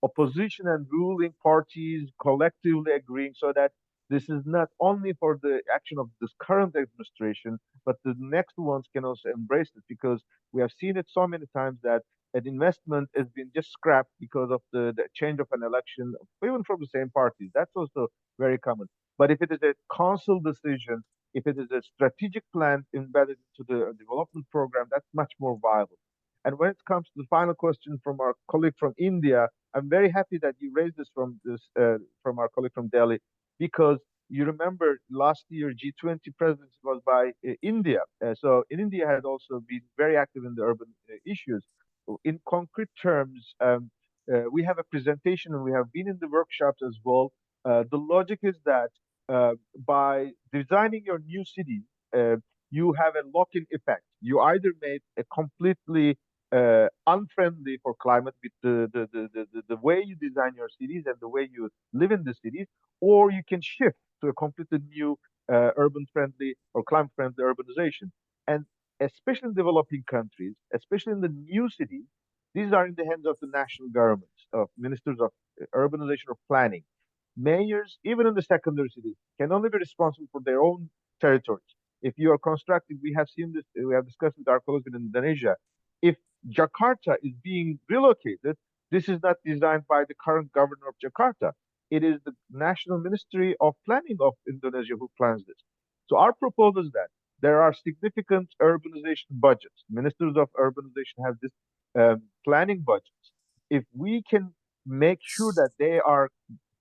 opposition and ruling parties collectively agreeing, so that this is not only for the action of this current administration, but the next ones can also embrace it, because we have seen it so many times that an investment has been just scrapped because of the change of an election, even from the same parties. That's also very common. But if it is a council decision, if it is a strategic plan embedded into the development program, that's much more viable. And when it comes to the final question from our colleague from India, I'm very happy that you raised this from our colleague from Delhi, because you remember last year G20 presidency was by India. So India had also been very active in the urban issues. In concrete terms, we have a presentation and we have been in the workshops as well. The logic is that by designing your new city, you have a lock-in effect. You either made a completely unfriendly for climate with the way you design your cities and the way you live in the cities, or you can shift to a completely new urban friendly or climate friendly urbanization. And especially in developing countries, especially in the new cities, these are in the hands of the national governments, of ministers of urbanization or planning. Mayors, even in the secondary cities, can only be responsible for their own territories. If you are constructing, we have seen this, we have discussed with our colleagues in Indonesia. If Jakarta is being relocated, this is not designed by the current governor of Jakarta. It is the National Ministry of Planning of Indonesia who plans this. So our proposal is that there are significant urbanization budgets. Ministers of urbanization have this planning budgets. If we can make sure that they are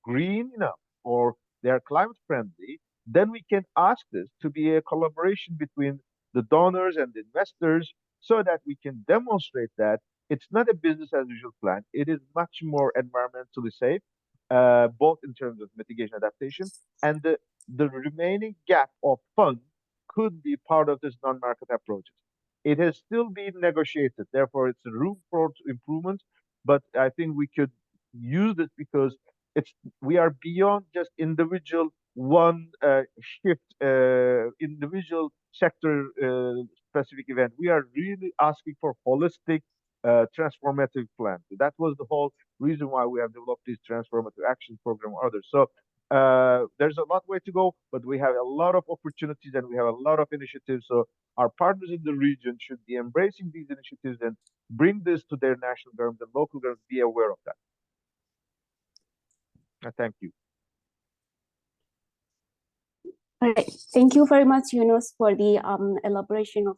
green enough or they are climate friendly, then we can ask this to be a collaboration between the donors and the investors so that we can demonstrate that it's not a business as usual plan. It is much more environmentally safe, both in terms of mitigation adaptation, and the remaining gap of funds could be part of this non-market approaches. It has still been negotiated, therefore it's a room for improvement, but I think we could use this because we are beyond just individual one shift, individual sector specific event. We are really asking for holistic transformative plan. That was the whole reason why we have developed this transformative action program or others. So there's a lot way to go, but we have a lot of opportunities and we have a lot of initiatives. So our partners in the region should be embracing these initiatives and bring this to their national government and local governments, be aware of that. Thank you. All right. Thank you very much, Yunus, for the elaboration of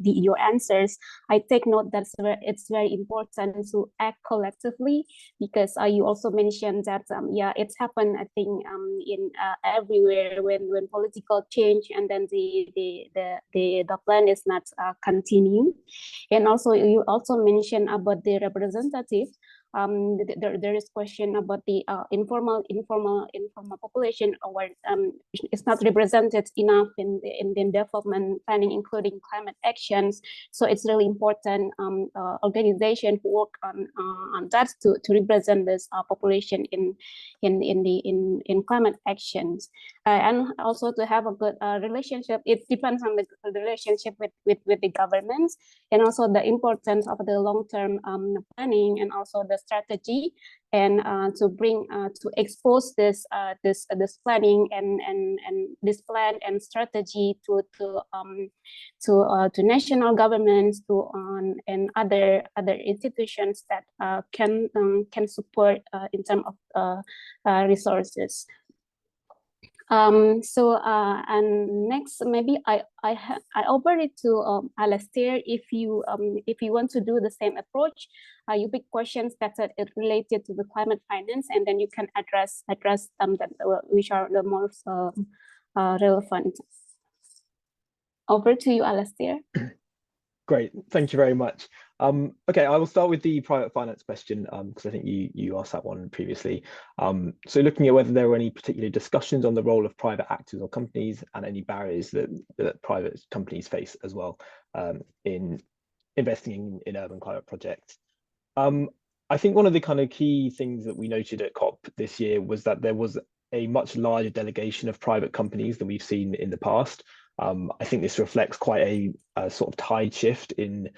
your answers. I take note that it's very important to act collectively because you also mentioned that yeah, it's happened I think in everywhere when political change and then the plan is not continued. And also you also mentioned about the representative. There is question about the informal population, or it's not represented enough in the development planning, including climate actions. So it's really important organization who work on that to represent this population in climate actions, and also to have a good relationship. It depends on the relationship with the governments, and also the importance of the long-term planning and also the strategy, and to bring to expose this planning and this plan and strategy to national governments, and other institutions that can support in terms of resources. And next, maybe I offer it to Alastair. If you want to do the same approach, you pick questions that are related to the climate finance, and then you can address them that which are the most relevant. Over to you, Alastair. Great, thank you very much. Okay, I will start with the private finance question because I think you asked that one previously. So looking at whether there were any particular discussions on the role of private actors or companies and any barriers that private companies face as well in investing in urban climate projects. I think one of the kind of key things that we noted at COP this year was that there was a much larger delegation of private companies than we've seen in the past. I think this reflects quite a sort of tide shift in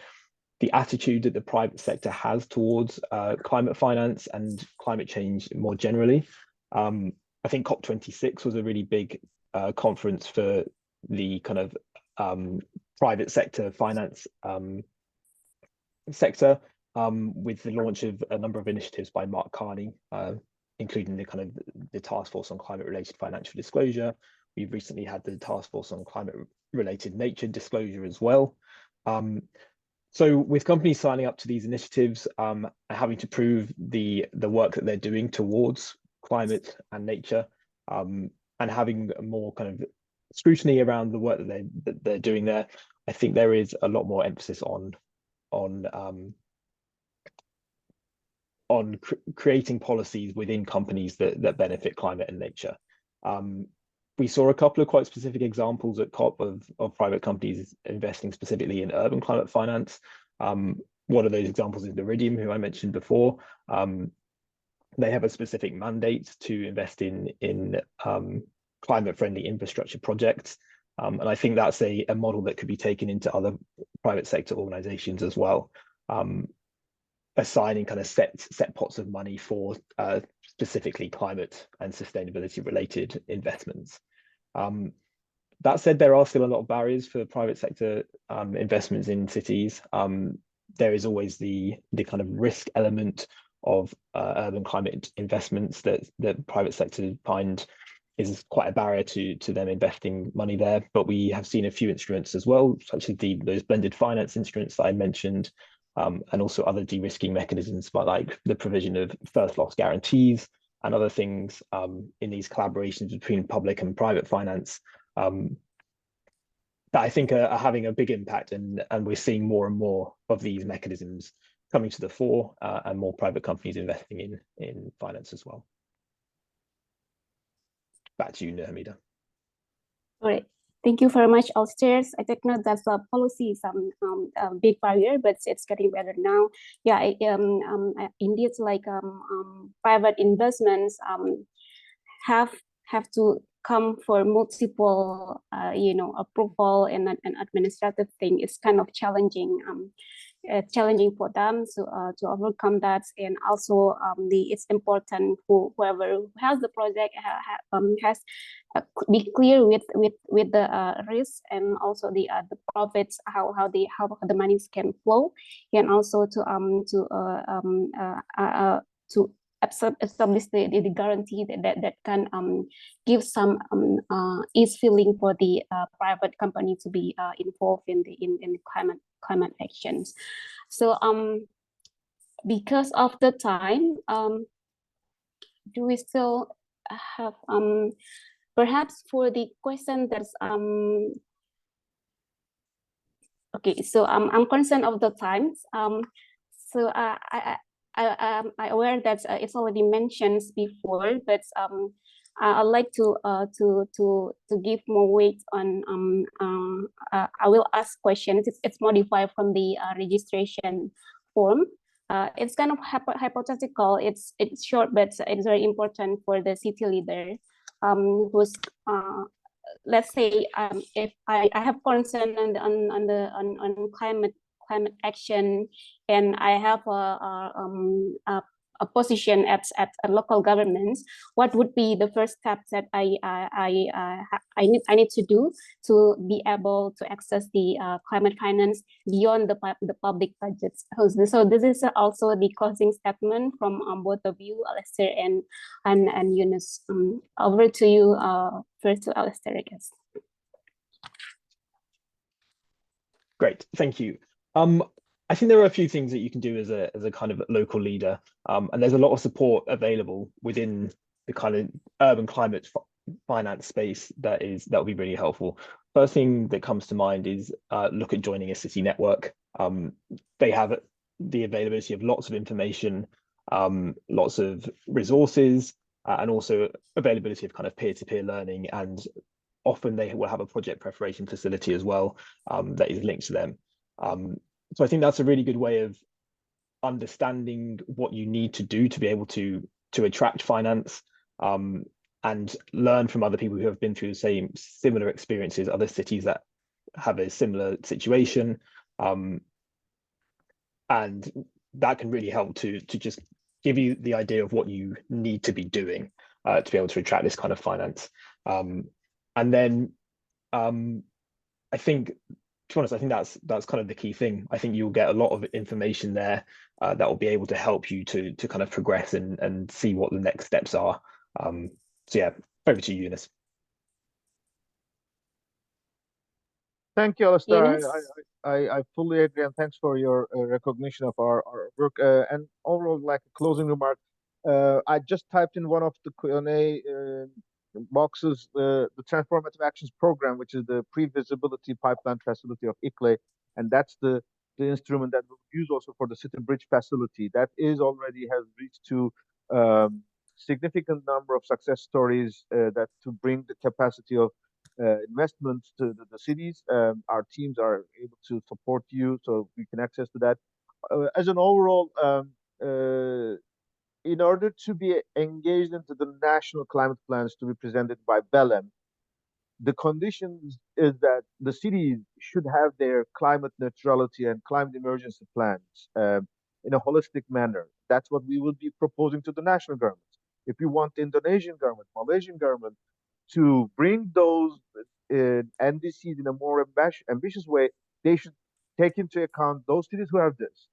the attitude that the private sector has towards climate finance and climate change more generally. I think COP26 was a really big conference for the kind of private sector finance sector, with the launch of a number of initiatives by Mark Carney, including the Task Force on Climate-Related Financial Disclosure. We've recently had the Task Force on Climate-Related Nature Disclosure as well. So with companies signing up to these initiatives, having to prove the work that they're doing towards climate and nature, and having a more kind of scrutiny around the work that they're doing there, I think there is a lot more emphasis on creating policies within companies that benefit climate and nature. We saw a couple of quite specific examples at COP of private companies investing specifically in urban climate finance. One of those examples is Iridium, who I mentioned before. They have a specific mandate to invest in climate-friendly infrastructure projects. And I think that's a model that could be taken into other private sector organizations as well. Assigning kind of set pots of money for specifically climate and sustainability related investments. That said, there are still a lot of barriers for private sector investments in cities. There is always the kind of risk element of urban climate investments that private sector find is quite a barrier to them investing money there. But we have seen a few instruments as well, such as those blended finance instruments that I mentioned, and also other de-risking mechanisms, but like the provision of first loss guarantees and other things in these collaborations between public and private finance that I think are having a big impact, and we're seeing more and more of these mechanisms coming to the fore, and more private companies investing in finance as well. Back to you, Hamida. All right. Thank you very much, Alistair. I take note that the policy is a big barrier, but it's getting better now. Yeah, indeed, like private investments have to come for multiple, approval and an administrative thing. It's kind of challenging. Challenging for them to overcome that, and also it's important for whoever has the project has be clear with the risks and also the profits, how the monies can flow, and also to establish the guarantee that can give some ease feeling for the private company to be involved in the climate actions. So because of the time, do we still have perhaps for the question that's okay, so I'm concerned of the times. So I'm aware that it's already mentioned before, but I'd like to give more weight on. I will ask questions. It's modified from the registration form. It's kind of hypothetical. It's short, but it's very important for the city leader. Who's let's say if I have concern on climate action, and I have a position at local governments, what would be the first steps that I need to do to be able to access the climate finance beyond the public budgets? So this is also the closing statement from both of you, Alistair and Yunus. Over to you first, to Alistair, I guess. Great, thank you. I think there are a few things that you can do as a kind of local leader, and there's a lot of support available within the kind of urban climate finance space that will be really helpful. First thing that comes to mind is look at joining a city network. They have the availability of lots of information, lots of resources, and also availability of kind of peer-to-peer learning, and often they will have a project preparation facility as well that is linked to them. So I think that's a really good way of understanding what you need to do to be able to attract finance, and learn from other people who have been through the similar experiences, other cities that have a similar situation, and that can really help to just give you the idea of what you need to be doing to be able to attract this kind of finance. And then I think, to be honest, I think that's kind of the key thing. I think you'll get a lot of information there that will be able to help you to kind of progress and see what the next steps are. So yeah, over to you, Yunus. Thank you, Alistair. Yes. I fully agree, and thanks for your recognition of our work. And overall, like a closing remark, I just typed in one of the Q&A boxes the Transformative Actions Program, which is the pre-visibility pipeline facility of ICLE, and that's the instrument that we'll use also for the City Bridge facility. That is already has reached to significant number of success stories that to bring the capacity of investment to the cities. Our teams are able to support you, so we can access to that. As an overall, in order to be engaged into the national climate plans to be presented by BELEM, the conditions is that the cities should have their climate neutrality and climate emergency plans in a holistic manner. That's what we will be proposing to the national government. If you want the Indonesian government, Malaysian government to bring those NDCs in a more ambitious way, they should take into account those cities who have this,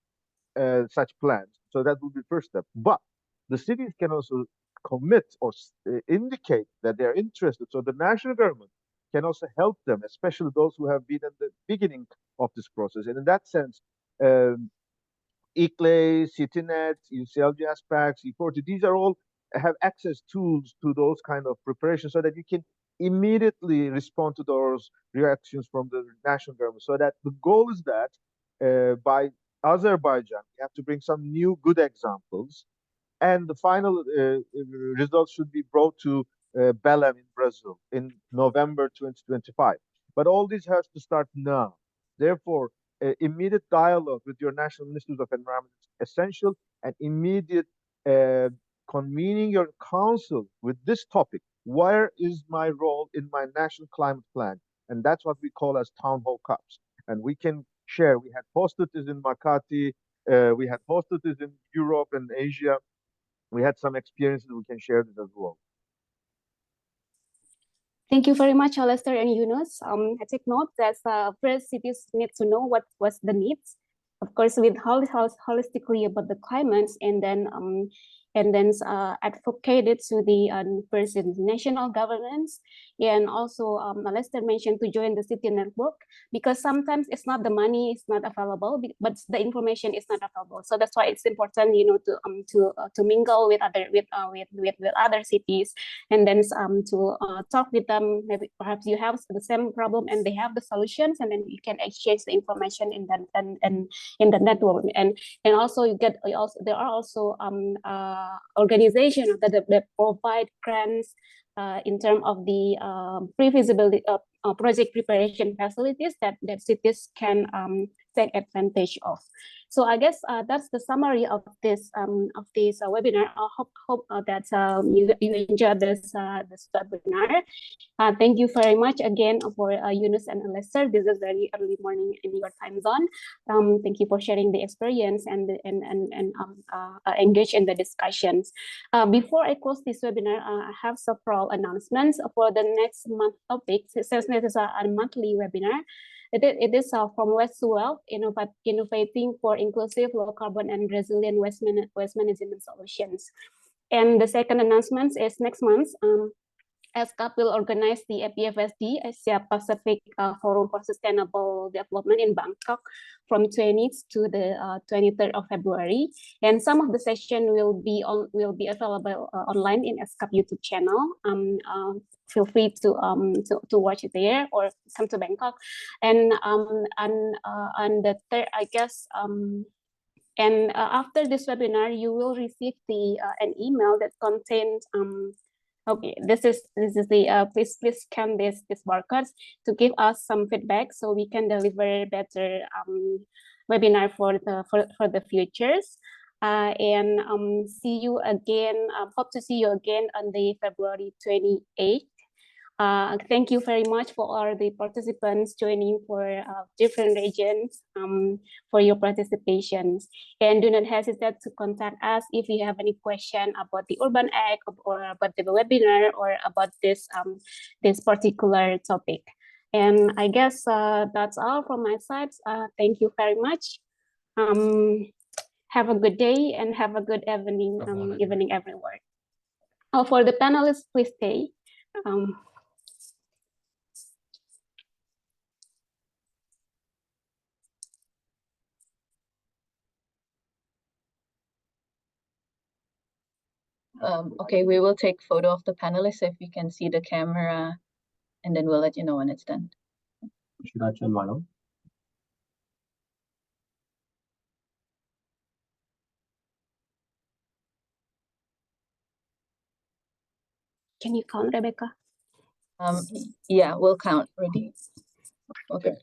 such plans. So that will be first step. But the cities can also commit or indicate that they're interested. So the national government can also help them, especially those who have been at the beginning of this process. And in that sense, ICLE, CityNet, UCL JASPAC, C40, these are all have access tools to those kind of preparations so that you can immediately respond to those reactions from the national government. So that the goal is that by Azerbaijan, we have to bring some new good examples, and the final results should be brought to BELEM in Brazil in November 2025. But all this has to start now. Therefore, immediate dialogue with your national ministers of environment is essential, and immediate convening your council with this topic. Where is my role in my national climate plan? And that's what we call as town hall COPs. And we can share. We had hosted this in Makati. We had hosted this in Europe and Asia. We had some experiences. We can share this as well. Thank you very much, Lester and Yunus. I take note that first cities need to know what's the needs, of course, with holistically about the climate, and then advocated to the first national governments, and also Lester mentioned to join the city network, because sometimes it's not the money is not available, but the information is not available. So that's why it's important, to mingle with other cities, and then to talk with them. Maybe perhaps you have the same problem and they have the solutions, and then you can exchange the information in the network, and also there are also organizations that provide grants in terms of the pre-feasibility project preparation facilities that cities can take advantage of. So I guess that's the summary of this webinar. I hope that you enjoyed this webinar. Thank you very much again for Yunus and Lester. This is very early morning in your time zone. Thank you for sharing the experience and engage in the discussions. Before I close this webinar, I have several announcements for the next month topic. Since this is a monthly webinar, it is from West to Wealth, innovating for inclusive, low carbon, and resilient waste management solutions. And the second announcement is next month, ESCAP will organize the APFSD, Asia Pacific Forum for Sustainable Development in Bangkok from 20th to the 23rd of February. And some of the session will be available online in ESCAP YouTube channel. Feel free to watch it there or come to Bangkok. And the third, I guess. And after this webinar, you will receive an email that contains okay, this is the please scan this barcodes to give us some feedback so we can deliver better webinar for the futures. And see you again. Hope to see you again on the February 28th. Thank you very much for all the participants joining for different regions for your participations. And do not hesitate to contact us if you have any question about the Urban Act or about the webinar or about this particular topic. And I guess that's all from my side. Thank you very much. Have a good day and have a good evening, everyone. Oh, for the panelists, please stay. Okay, we will take photo of the panelists if you can see the camera, and then we'll let you know when it's done. Should I turn mine on? Can you count, Rebecca? Yeah, we'll count. Ready? Okay.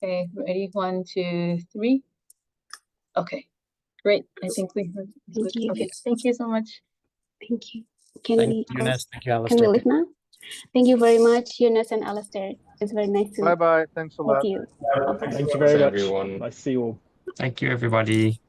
Okay, ready? 1, 2, 3. Okay, great. I think we heard. Thank you. Okay, thank you so much. Thank you. Can Thank we you, Eunice. Thank you, can we Alistair. leave now? Thank you very much, Eunice and Alistair. It's very nice to Bye bye. Thanks a lot. meet you. Thanks Thank a you lot. very much. everyone. Nice to see you all. Thank you, everybody.